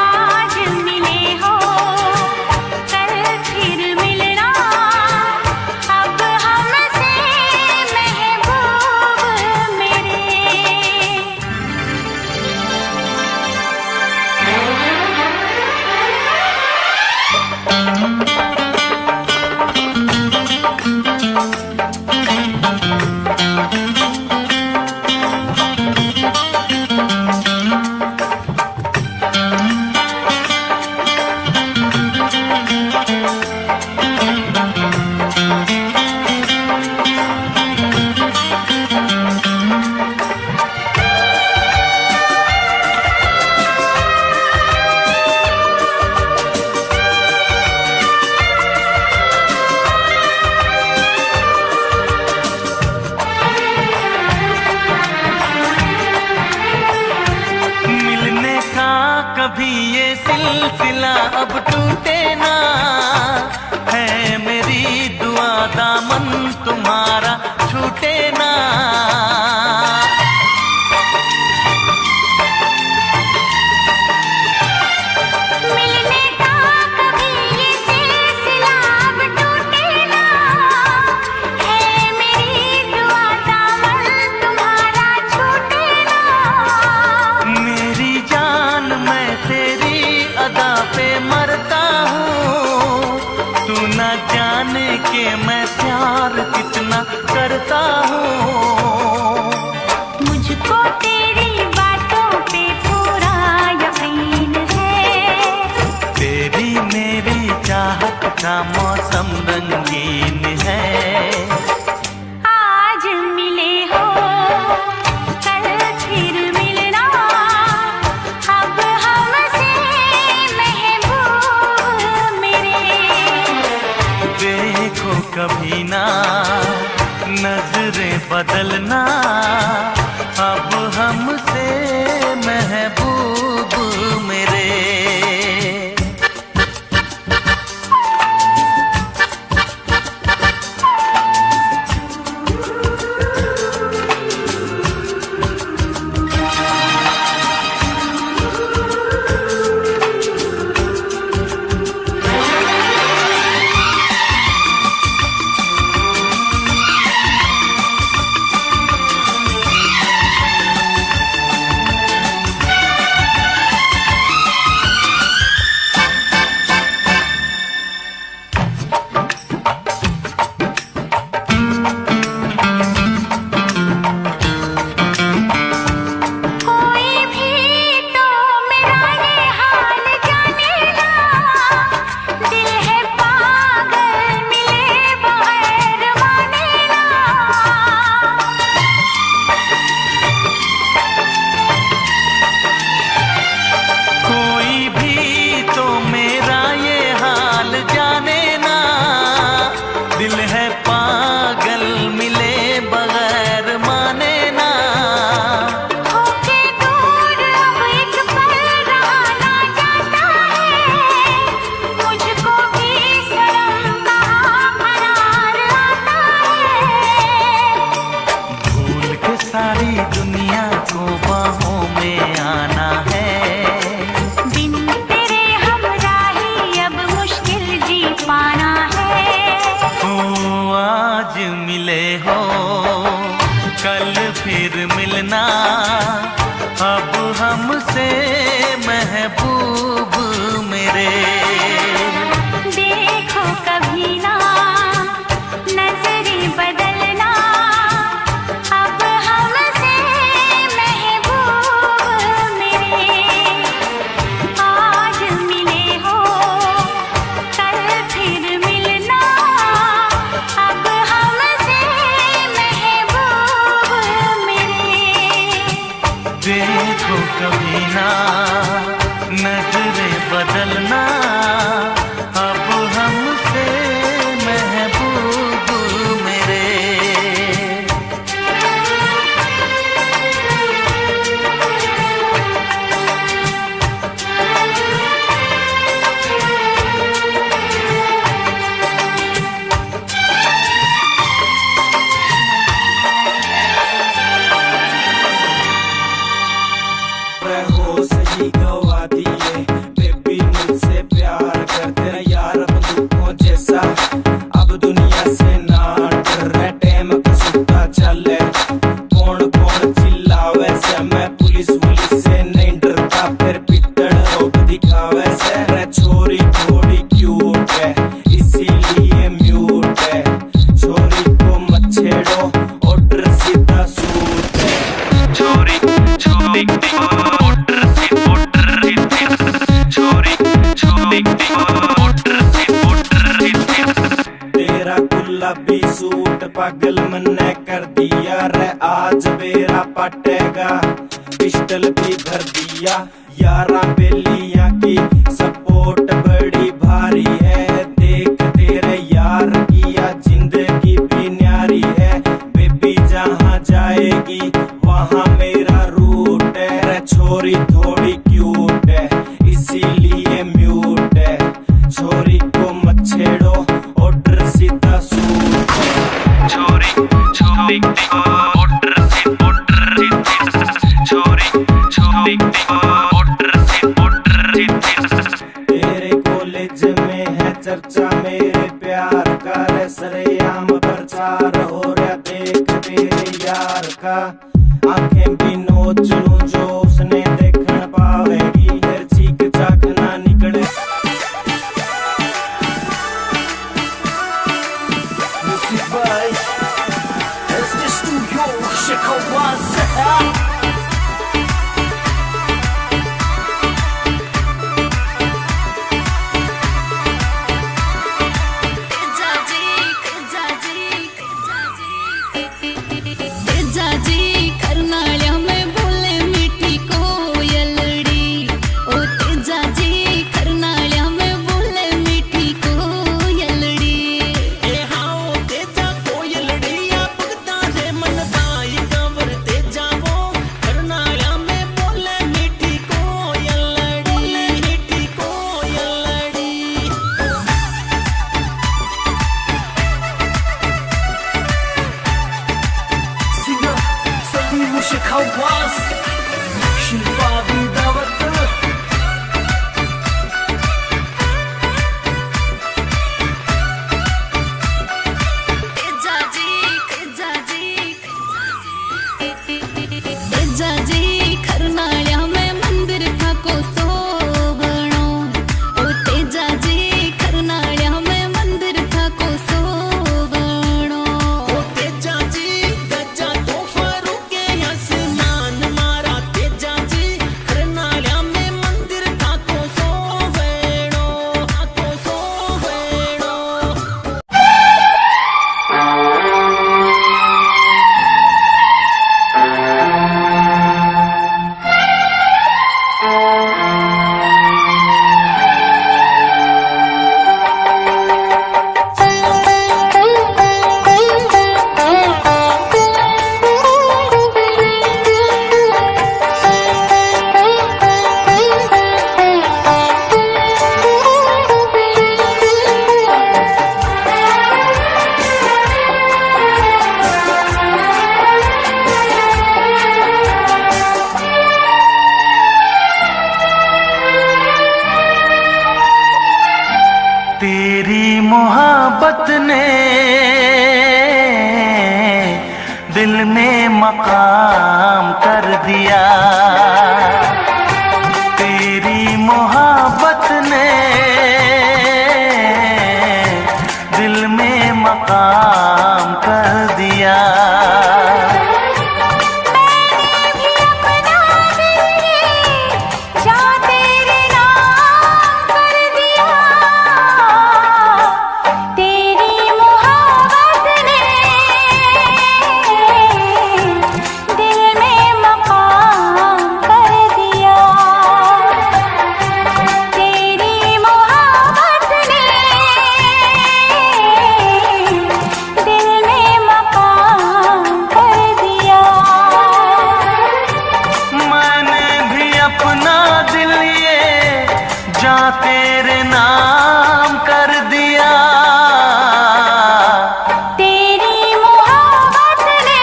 आज मिले हो कल फिर मिलना, अब हमसे महबूब मेरे।
मिलने का कभी ये सिलसिला अब टूटे ना, है मेरी दुआ दामन तुम्हारा छूटे ना।
मिलने का कभी ये सिलसिला अब टूटे ना, है मेरी दुआ दामन तुम्हारा छूटे ना।
मेरी जान मैं तेरी अदा पे मरता हूँ, तू न जाने के मैं प्यार कितना करता हूँ।
मुझको तेरी बातों पे पूरा यकीन है,
तेरी मेरी चाहत का मौसम रंगीन है।
आज मिले हो कल फिर मिलना, अब हमसे महबूब मेरे।
कभी ना नजरें बदलना अब हमसे महबूब मेरे। सारी दुनिया को बाहों में आना है।
बिन तेरे हमराही अब मुश्किल जी पाना है।
हो आज मिले हो कल फिर मिलना अब हमसे महबूब मेरे।
देखो कभी ना नजरें बदलना अब हमसे महबूब मेरे। आज मिले हो कल फिर मिलना अब हमसे महबूब मेरे।
देखो कभी ना नजरें बदलना अब हमसे महबूब मेरे।
होश ही गवा दिए बेबी मुझसे प्यार कर तेरा यार बंदूकों जैसा अब दुनिया से ना डर टाइम का सुता चले कौन कौन चिल्लावे से मैं पुलिस से नहीं डरता फिर पिटड़ रोक दिखावे से रे छोरी थोड़ी क्यूट है इसीलिए म्यूट है छोरी को मत छेड़ो ऑर्डर सीधा सूट है छोरी छोरी तेरा गुलाबी सूट पागल मन्ने कर दिया रे आज मेरा पटेगा पिस्टल भी भर दिया यारा बेलिया की सपोर्ट बड़ी भारी है देख तेरे यार की या जिंदगी भी न्यारी है बेबी जहाँ जाएगी वहाँ मेरा रूट है रे छोरी थोड़ी क्यूट है इसीलिए म्यूट है छोरी को मत छेड़ो ऑर्डर सीधा सूट छोरी छोरी ऑर्डर छोरी छोरी ऑर्डर तेरे कॉलेज में है चर्चा मेरे प्यार का रे सरेआम प्रचार हो रहा देख तेरे यार का आंखें भी नोच लूं जो उसने देखना पावेगी फिर चीख चाक ना निकले Music by SD Studio Chicago
मोहब्बत ने दिल में मकाम कर दिया, तेरी मोहब्बत ने दिल में मकाम कर दिया। तेरे नाम कर दिया,
तेरी मोहब्बत ने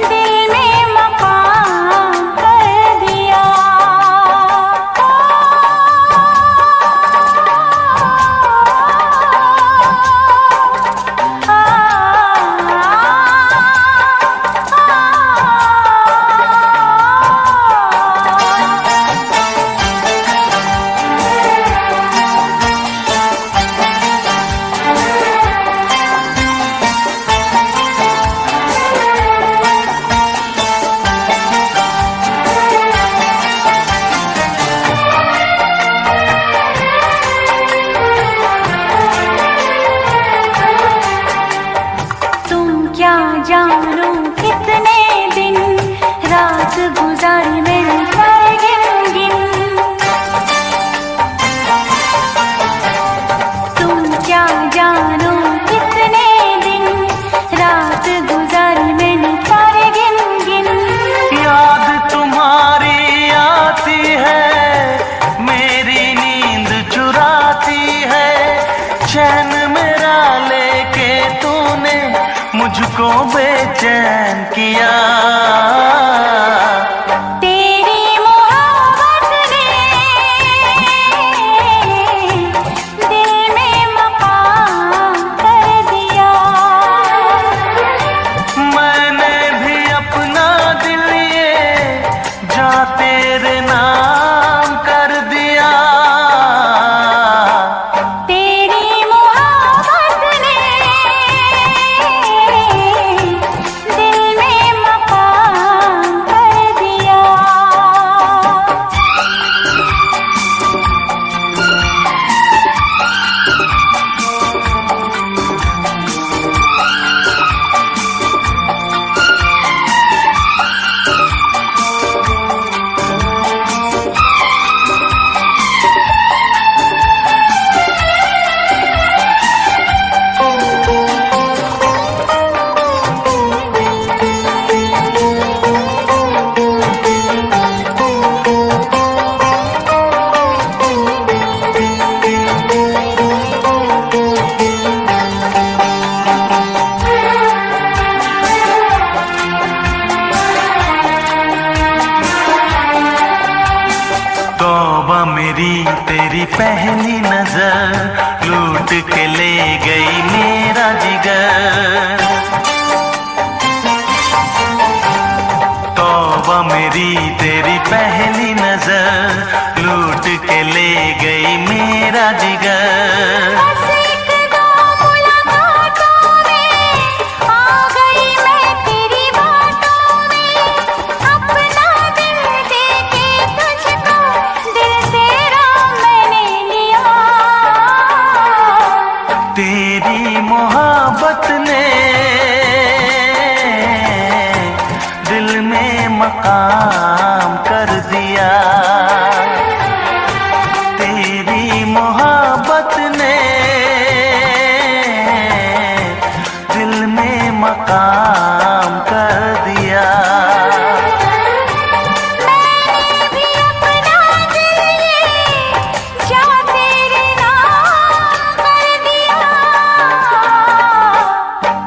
दिल में मकाम कर दिया। क्या जानू कितने दिन रात गुजारी मेरी गिन गिन, तुम क्या जानू कितने दिन रात गुजारी मैंने तारे गिन गिन।
याद तुम्हारी आती है, मेरी नींद चुराती है, चैन मेरा लेके तूने मुझको बेचैन किया,
तेरी मोहब्बत ने दिल में मकाम कर दिया।
मैंने भी अपना दिल ये जा तेरे नाम कर दिया,
तेरी मोहब्बत ने दिल में मकाम कर दिया।
तौबा मेरी तेरी पहली नजर लूट के ले गई मेरा जिगर, तौबा मेरी तेरी पहली नजर लूट के ले गई मेरा जिगर। तेरी मोहब्बत ने दिल में मकाम कर दिया, तेरी मोहब्बत ने दिल में मकाम कर दिया।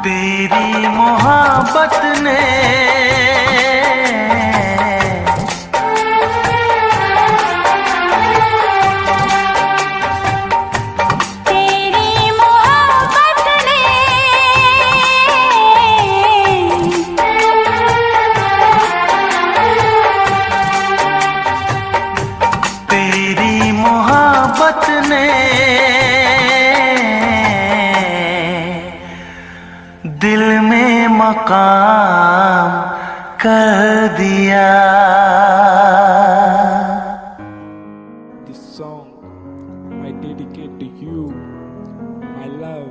तेरी मोहब्बत ने मकाम कर दिया।
This song I dedicate to you, my love.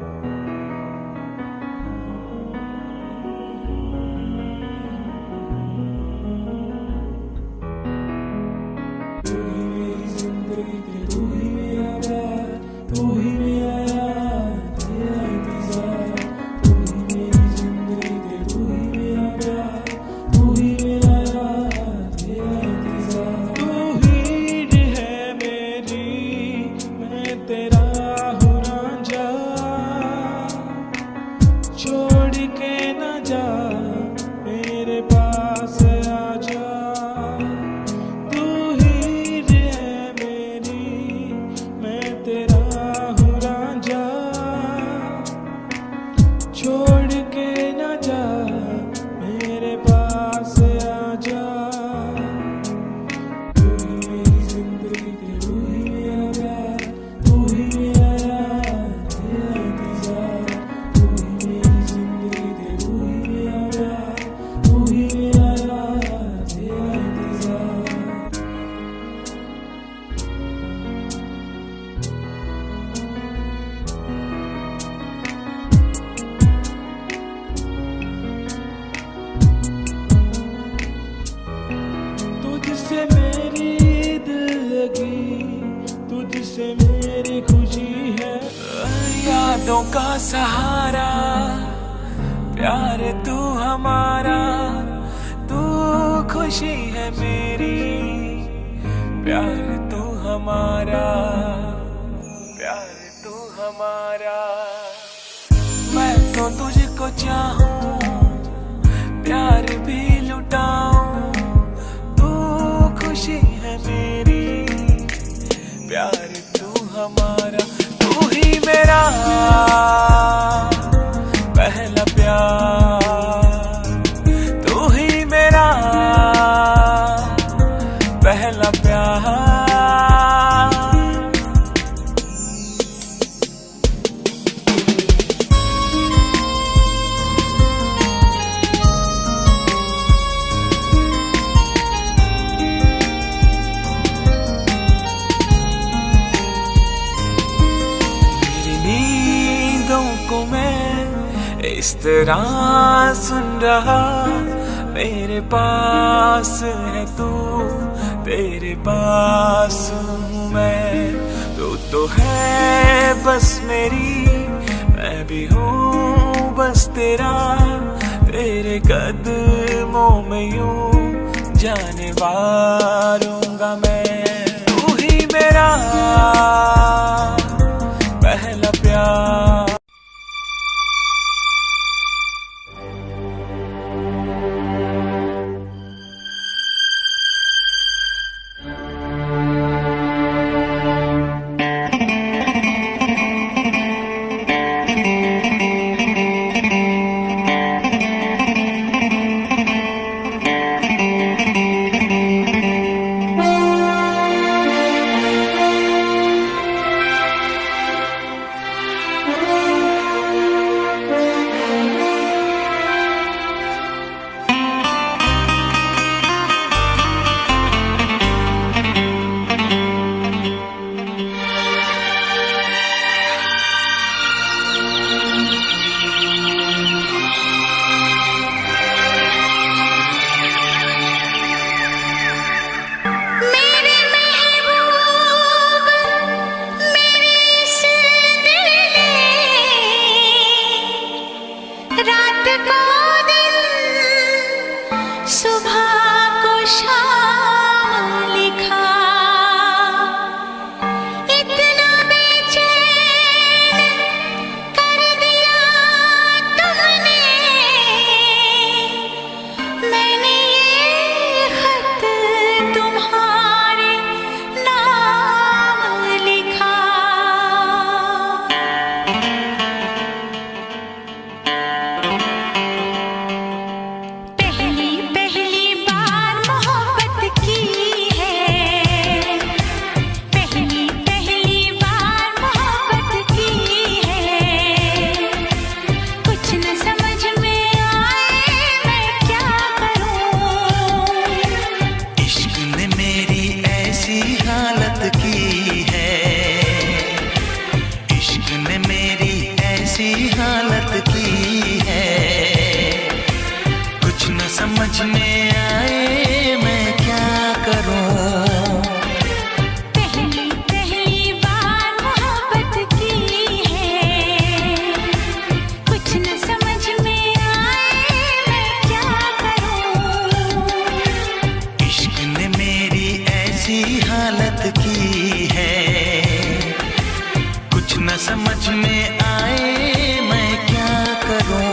तुझसे मेरी दिल लगी, तुझसे मेरी खुशी है। यादों का सहारा, प्यार तू हमारा, तू खुशी है मेरी, प्यार तू हमारा, प्यार तू हमारा। मैं तो तुझको चाहूं, प्यार भी लुटाऊं, खुशी है मेरी, प्यार तू हमारा। तू ही मेरा पहला प्यार, तू ही मेरा पहला प्यार। इस तरह सुन रहा, मेरे पास है तू, तेरे पास हूँ मैं। तू तो है बस मेरी, मैं भी हूँ बस तेरा, तेरे कदमों में यूं जाने वारूंगा मैं। तू ही मेरा पहला प्यार।
समझ में आए मैं क्या करूं।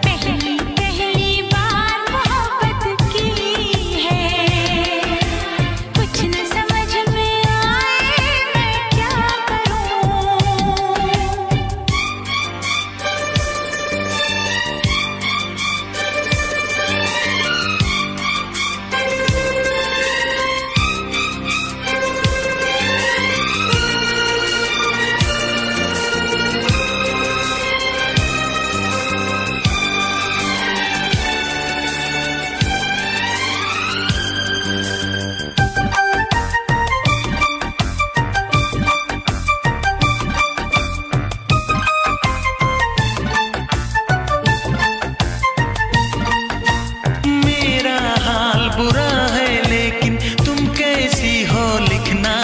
पहली पहली बार मोहब्बत की है, कुछ न समझ में आए मैं क्या करूं।
मेरा हाल बुरा है लेकिन तुम कैसी हो लिखना।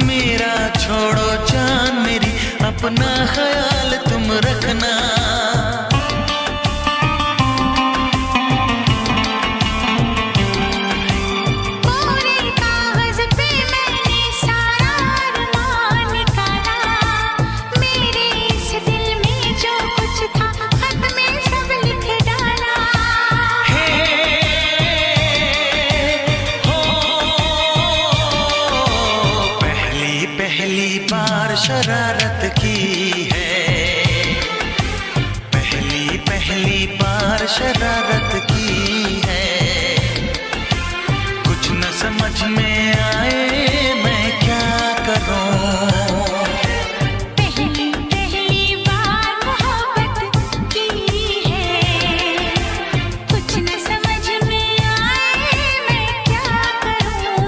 मेरा छोड़ो जान मेरी, अपना ख्याल तुम रखना।
पूरे कागज पे मैंने सारा अरमान निकाला, मेरे इस दिल में जो कुछ था खत में सब लिख डाला।
पहली पहली बार शरारत की है, पहली पहली बार शरारत की है। कुछ न समझ में आए मैं क्या करूं।
पहली पहली बार मोहब्बत की है, कुछ न समझ में आए मैं क्या करूं।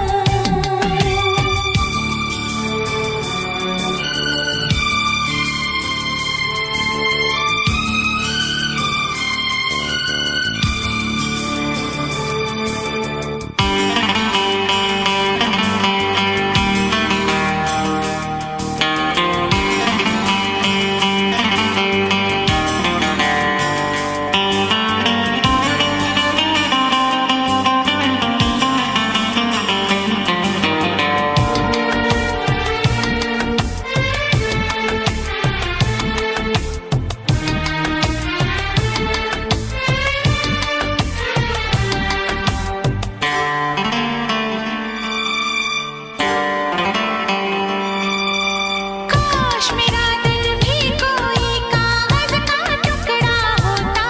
काश मेरा दिल भी कोई कागज का टुकड़ा होता,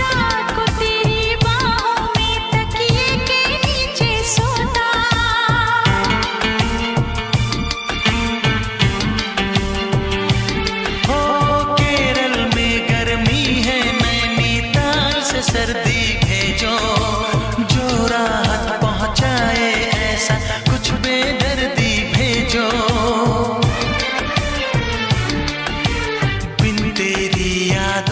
रात को तेरी बाहों में तकिए के नीचे सोता।
हो केरल में गर्मी है, नैनीताल से सर्दी भेजो, जो राहत पहुंचाए ऐसा कुछ बेदर्दी भेजो। बिन तेरी याद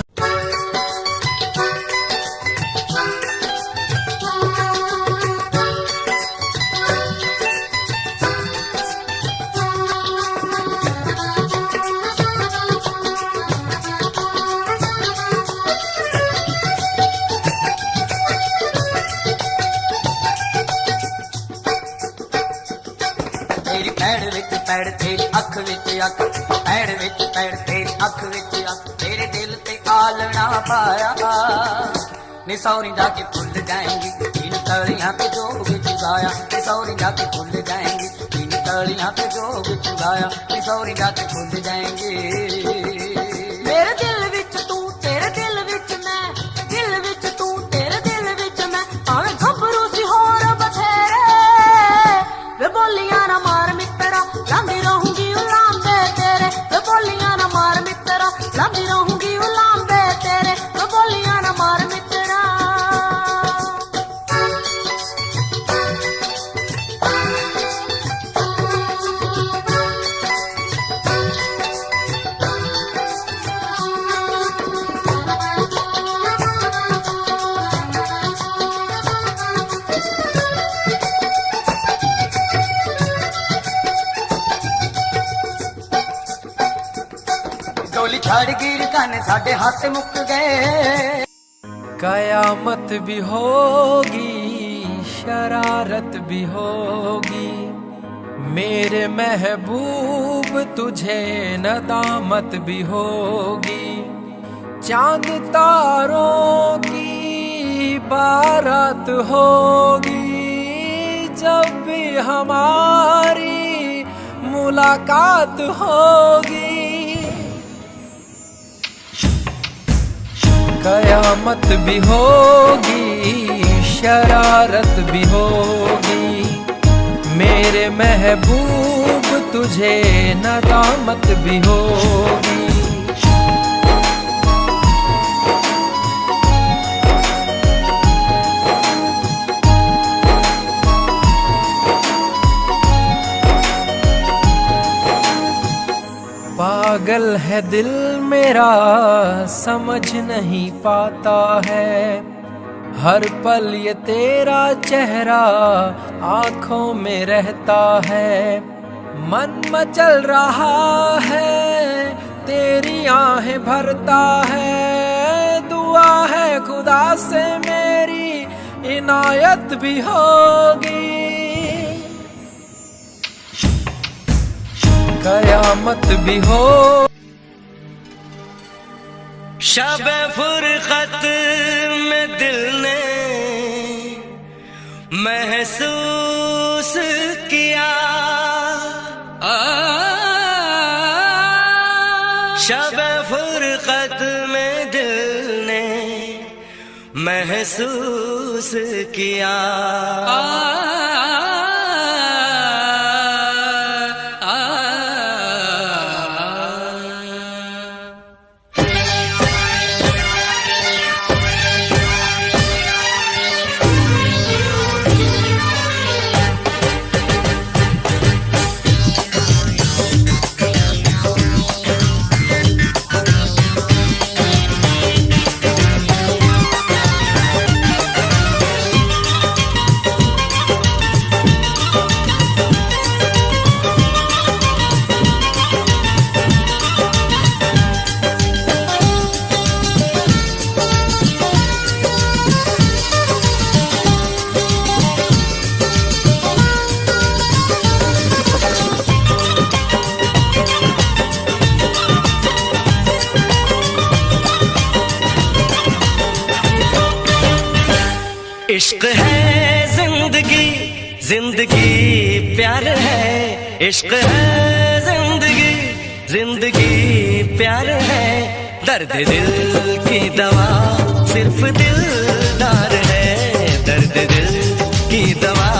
तेरी पैड़ विच पैड़ तेरी अख विच अख, पैड़ विच पैड़ तेरी अख विच अख, तेरे दिल ते आलना पाया। निसौरी जाके भूल जाएंगी इन तलियां पे जोग चुराया, निसौरी जाके भूल जाएंगी इन तलियां पे जोग चुराया, निसौरी जाके भूल जाएंगे। मेरे दिल विच तू, तेरे दिल विच मैं, दिल विच तू, तेरे दिल विच मैं, भावें घबरू सी होर बथेरे। वे बोलियां ना मार मित्रा, लांदी रहूंगी उलांबे तेरे। वे बोलियां ना मार मित्रा, लांदी रहूंगी उलांबे तेरे। वे बोलियां ना मार मित्रा। डोली छड़ गिर गाने साडे हाथ मुक गए।
कयामत भी होगी, शरारत भी होगी, मेरे महबूब
तुझे नदामत भी होगी, चांद तारों की बारात होगी जब भी हमारी मुलाकात होगी। कयामत भी होगी, शरारत भी होगी, मेरे महबूब तुझे नदामत भी होगी। पागल है दिल मेरा समझ नहीं पाता है, हर पल ये तेरा चेहरा आंखों में रहता है। मन मचल रहा है तेरी आहें भरता है, दुआ है खुदा से मेरी इनायत भी होगी। कयामत भी हो।
शब फुरकत में दिल ने महसूस किया, शब फुरकत में दिल ने महसूस किया। इश्क है जिंदगी, जिंदगी प्यार है। इश्क है जिंदगी, जिंदगी प्यार है। दर्द दिल की दवा सिर्फ दिलदार है, दर्द दिल की दवा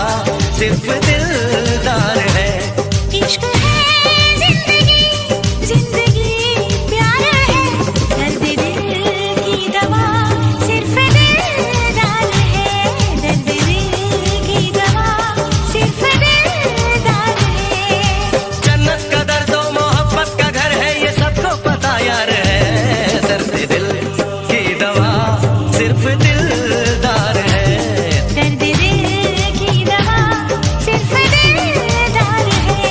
सिर्फ दिलदार है।
इश्क है जिंदगी, जिंदगी प्यार है, दर्द दिल की दवा सिर्फ दिलदार है, दर्द दिल की दवा सिर्फ दिलदार है।
जन्नत का दर्द और मोहब्बत का घर है, ये सबको पता यार है। दर्द दिल की दवा सिर्फ दिलदार है,
दर्द दिल की दवा सिर्फ दिलदार है।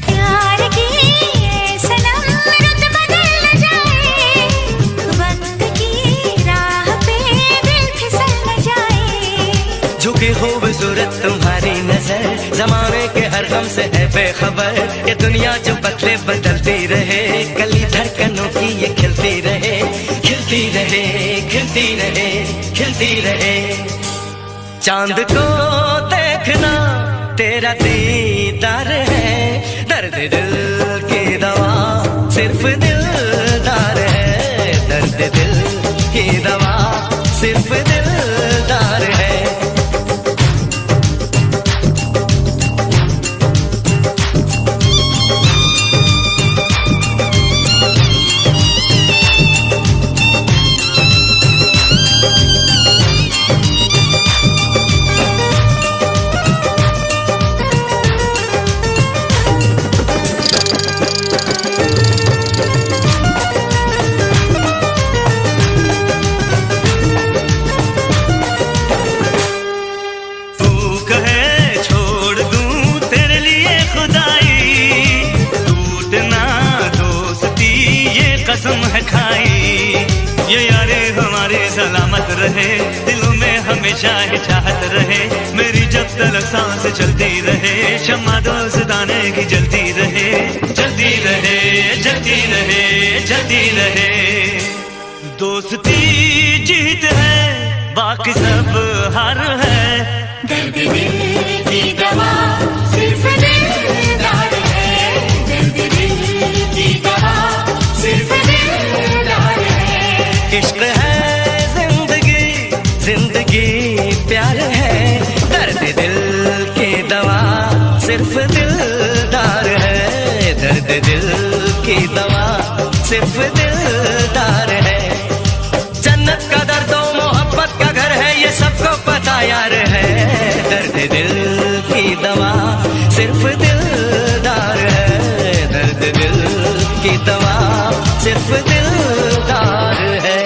प्यार की ये सनम रुत बदल न जाए, वक्त की राह पे दिल फिसल न जाए।
झुकी खूबसूरत तुम्हारी नजर जमाने के हर गम से है बेखबर। ये दुनिया जो बदले बदलती रहे, गली धड़कनों की ये खिलती रहे, खिलती रहे, खिलती रहे, खिलती रहे। चांद को देखना तेरा दीदार है, दर्द दिल की दवा सिर्फ दिलदार है, दर्द दिल की दवा सिर्फ दिलदार है।
कसम है खाई, ये यारी हमारी सलामत रहे, दिलों में हमेशा ही चाहत रहे, मेरी जब तक सांस चलती रहे, शम्मा दोस्ताने की जलती रहे, जलती रहे, जलती रहे, जलती रहे। दोस्ती जीत है, बाकी सब हार है।
दर्द दिल की दवा सिर्फ दिलदार है, दर्द दिल की दवा सिर्फ दिलदार है।
इश्क है जिंदगी, जिंदगी प्यार है, दर्द दिल की दवा सिर्फ दिलदार है, दर्द दिल की दवा सिर्फ दिलदार है। जन्नत का दर्द मोहब्बत का घर है, ये सबको पता यार है, दर्द दिल की दवा सिर्फ दिलदार है, दर्द दिल की दवा सिर्फ दिलदार है।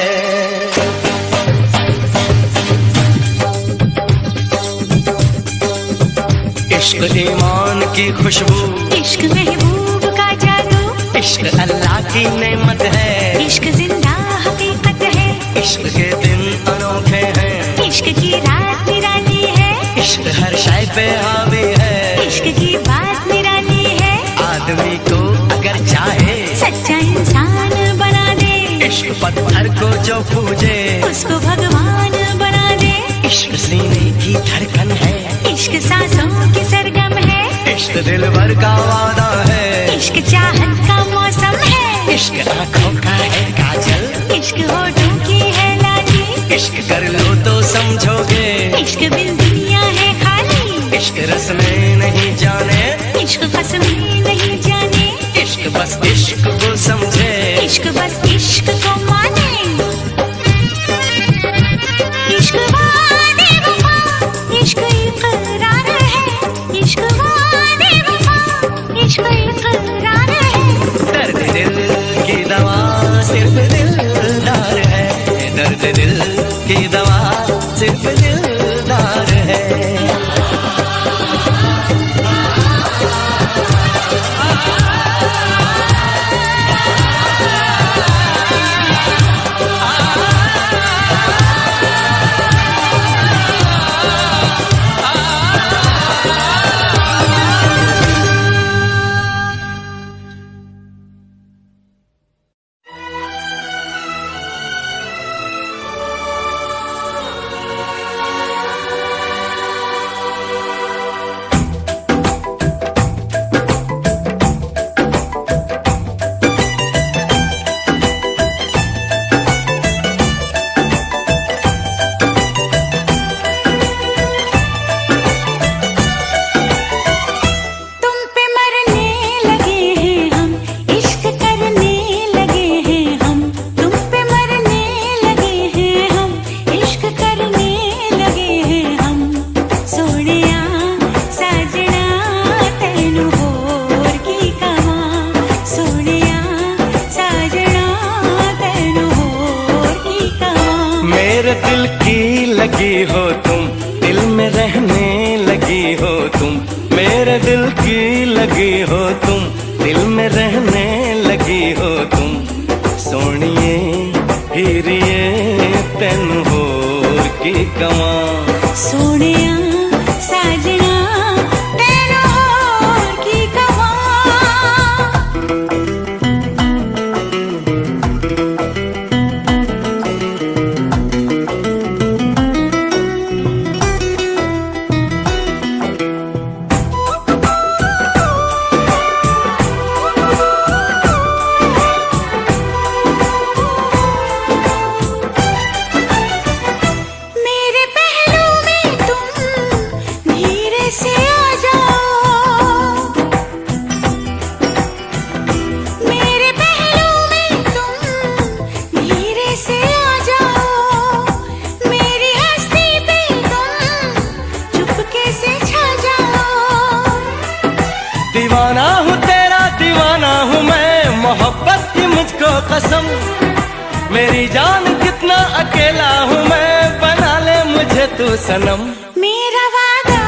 इश्क ईमान की खुशबू,
इश्क महबूब का जादू,
इश्क अल्लाह की नेमत है,
इश्क जिंदा हकीकत है,
इश्क के दिन अनोखे हैं,
इश्क की रात निराली है,
इश्क हर शय पे हावी है,
इश्क की बात निराली है,
आदमी को अगर चाहे
सच्चा इंसान बना दे,
इश्क पत्थर को जो पूजे
उसको भगवान बना दे,
इश्क सीने की धड़कन है,
इश्क सांसों की सरगम है,
इश्क दिलबर का वादा है,
इश्क चाहत का मौसम है,
इश्क आंखों का है काजल,
इश्क होठों की है लाली,
इश्क कर लो तो समझोगे,
इश्क बिन दुनिया है खाली,
इश्क रस में नहीं जाने,
इश्क कसम में नहीं जाने,
इश्क बस इश्क को समझे,
इश्क बस इश्क को माने। इश्क वादे वफा, इश्क इकरार है, इश्क वादे वफा, इश्क इकरार है।
दर्द दिल की दवा सिर्फ दिलदार है, दर्द दिल की दवा सिर्फ दिलदार है। लगी हो तुम, दिल में रहने लगी हो तुम, मेरे दिल की लगी हो तुम, दिल में रहने लगी हो तुम। सोनिए हीरिए तेन होर की कवा,
सोनिया साजना तेन होर की कवा।
दीवाना हूँ तेरा दीवाना हूँ मैं, मोहब्बत की मुझको कसम, मेरी जान कितना अकेला हूँ मैं, बना ले मुझे तू सनम।
मेरा वादा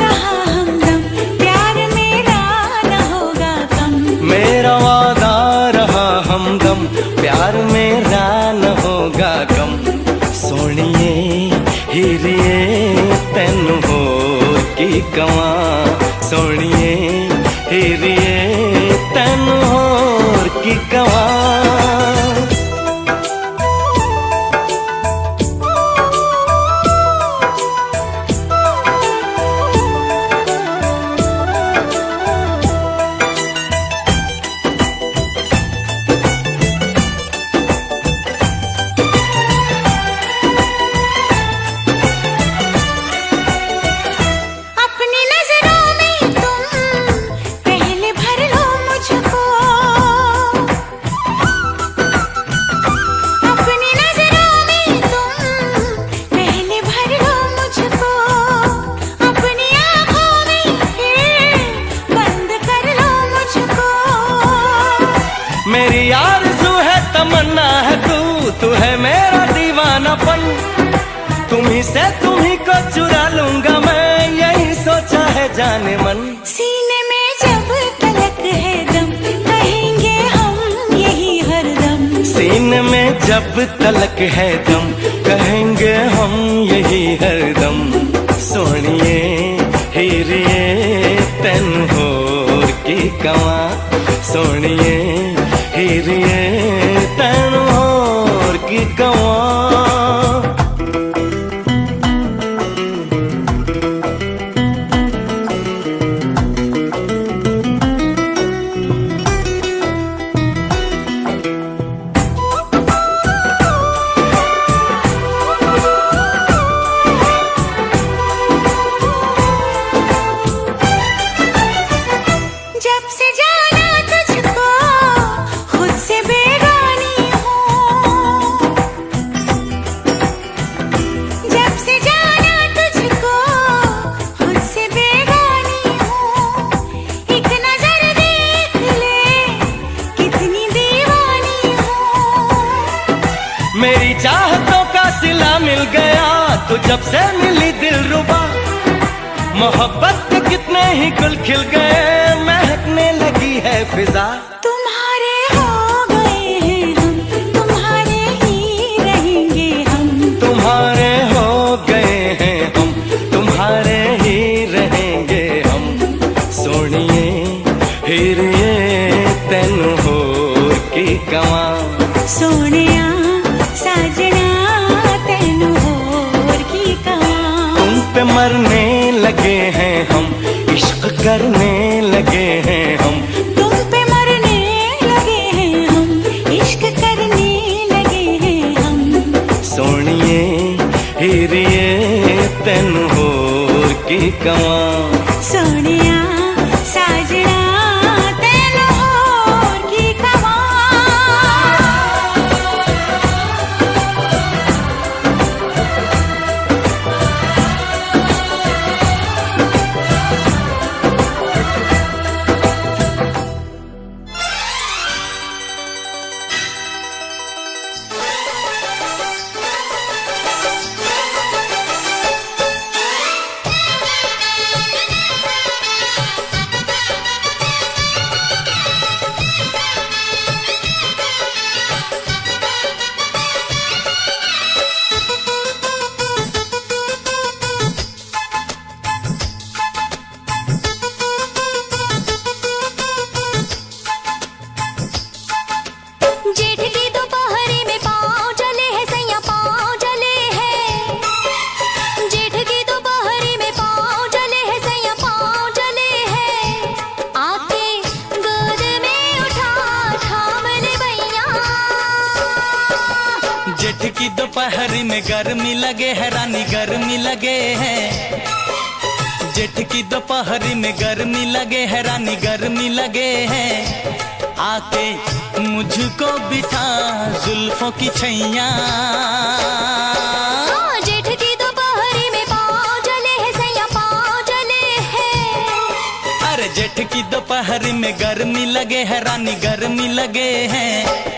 रहा हमदम, प्यार मेरा न होगा कम,
मेरा वादा रहा हमदम, प्यार
कवा सोनिए हीरिए तैन होर की कवा। मेरी आरज़ू है तमन्ना है तू है मेरा दीवानापन। तुम्ही से तुम्ही को चुरा लूंगा मैं, यही सोचा है जाने मन।
सीने में जब तलक है दम कहेंगे हम यही हरदम।
सीने में जब तलक है दम कहेंगे हम यही हरदम। सोनिए हीरिए तैन होर की कवा सोनिए हीरिए तैन होर की कवा।
जब से जाना तुझको खुद से बेगानी हूँ। जब से जाना तुझको खुद से बेगानी हूँ। एक नजर देख ले कितनी दीवानी हूँ।
मेरी चाहतों का सिला मिल गया तो जब से मिली दिलरुबा। मोहब्बत के कितने ही गुल खिल गए महकने लगी है फिजा।
तुम्हारे हो गए हैं हम तुम्हारे ही रहेंगे हम।
तुम्हारे हो गए हैं हम तुम्हारे ही रहेंगे हम। सोनिए हीरिए तैन होर की कवा
सोनिया साजना तैन होर की कवा।
तुम पे मरने लगे हैं हम इश्क करने लगे हैं हम।
तुम पे मरने लगे हैं हम इश्क करने लगे हैं हम।
सोनिए हीरिए तैन होर की कवा
सोनिया साजना तैन होर की कवा। जेठ की दोपहरी में पाँव जले हैं सैया पाँव जले हैं। जेठ की दोपहरी में पाँव जले हैं सैया पाँव जले हैं। आके गोद में उठा थाम ले भैया।
जेठ की दोपहरी में गर्मी लगे है रानी गर्मी लगे है। जेठ की दोपहरी में गर्मी लगे है रानी गर्मी लगे है। आके मुझको बिठा जुल्फों की छैया।
जेठ की दोपहरी में पाँव जले हैं सैया पाँव जले हैं।
अरे जेठ की दोपहरी में गर्मी लगे है रानी गर्मी लगे हैं।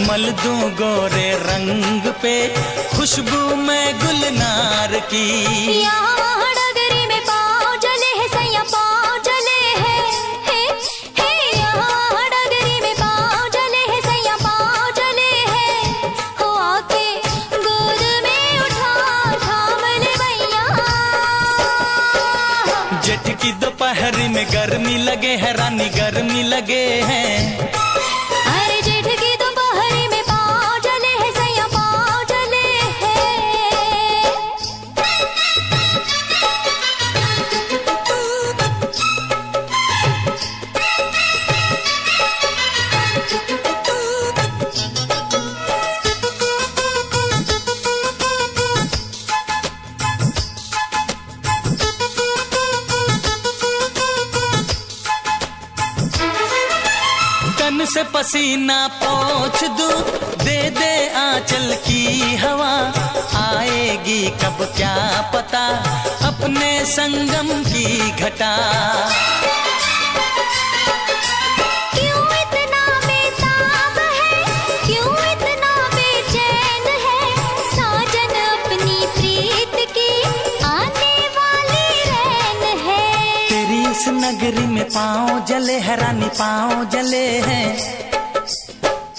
मल दूं गोरे रंग पे खुशबू मैं गुलनार की।
यहाँ डगरी में पाँव जले है सैया पाँव जले है, यहाँ डगरी में पाँव जले है सैया पाँव जले है। हो आके गोद में उठा थाम ले भैया।
जेठ की दोपहर में गर्मी लगे है रानी गर्मी लगे हैं।
अरे जेठ की दोपहरी में पाँव जले है सैया पाँव जले है।
तन से पसीना पोंछ दूं दे दे आंचल की हवा। आएगी कब क्या पता अपने संगम की घटा।
क्यों इतना बेताब है, क्यों इतना बेचैन है। साजन अपनी प्रीत की आने वाली रैन है।
तेरी इस नगरी में पाँव जले है रानी पाँव जले हैं।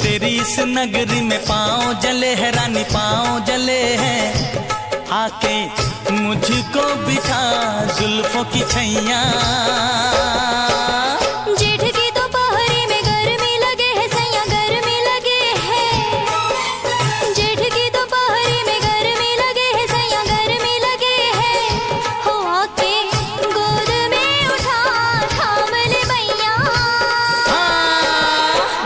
तेरी इस नगरी में पाँव जले है रानी पाँव जले हैं। आके मुझको बिठा जुल्फों की छैया।
जेठ की दोपहरी में गर्मी लगे है सैया गर्मी लगे है। जेठ की दोपहरी में गर्मी लगे है सैया गर्मी लगे है। हो आके गोद में उठा थाम ले भैया।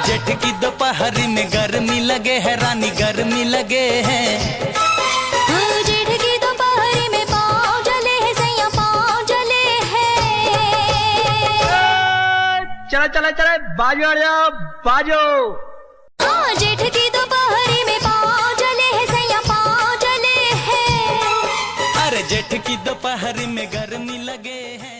जेठ की दोपहरी में गर्मी लगे है रानी गर्मी लगे हैं।
जेठ की दोपहरी में पाँव जले है सैया पाँव जले है।
चलो चलो चलो बाजो बाजो।
जेठ की दोपहरी में पाँव जले है सैया पाँव जले है।
अरे जेठ की दोपहरी में गर्मी लगे हैं।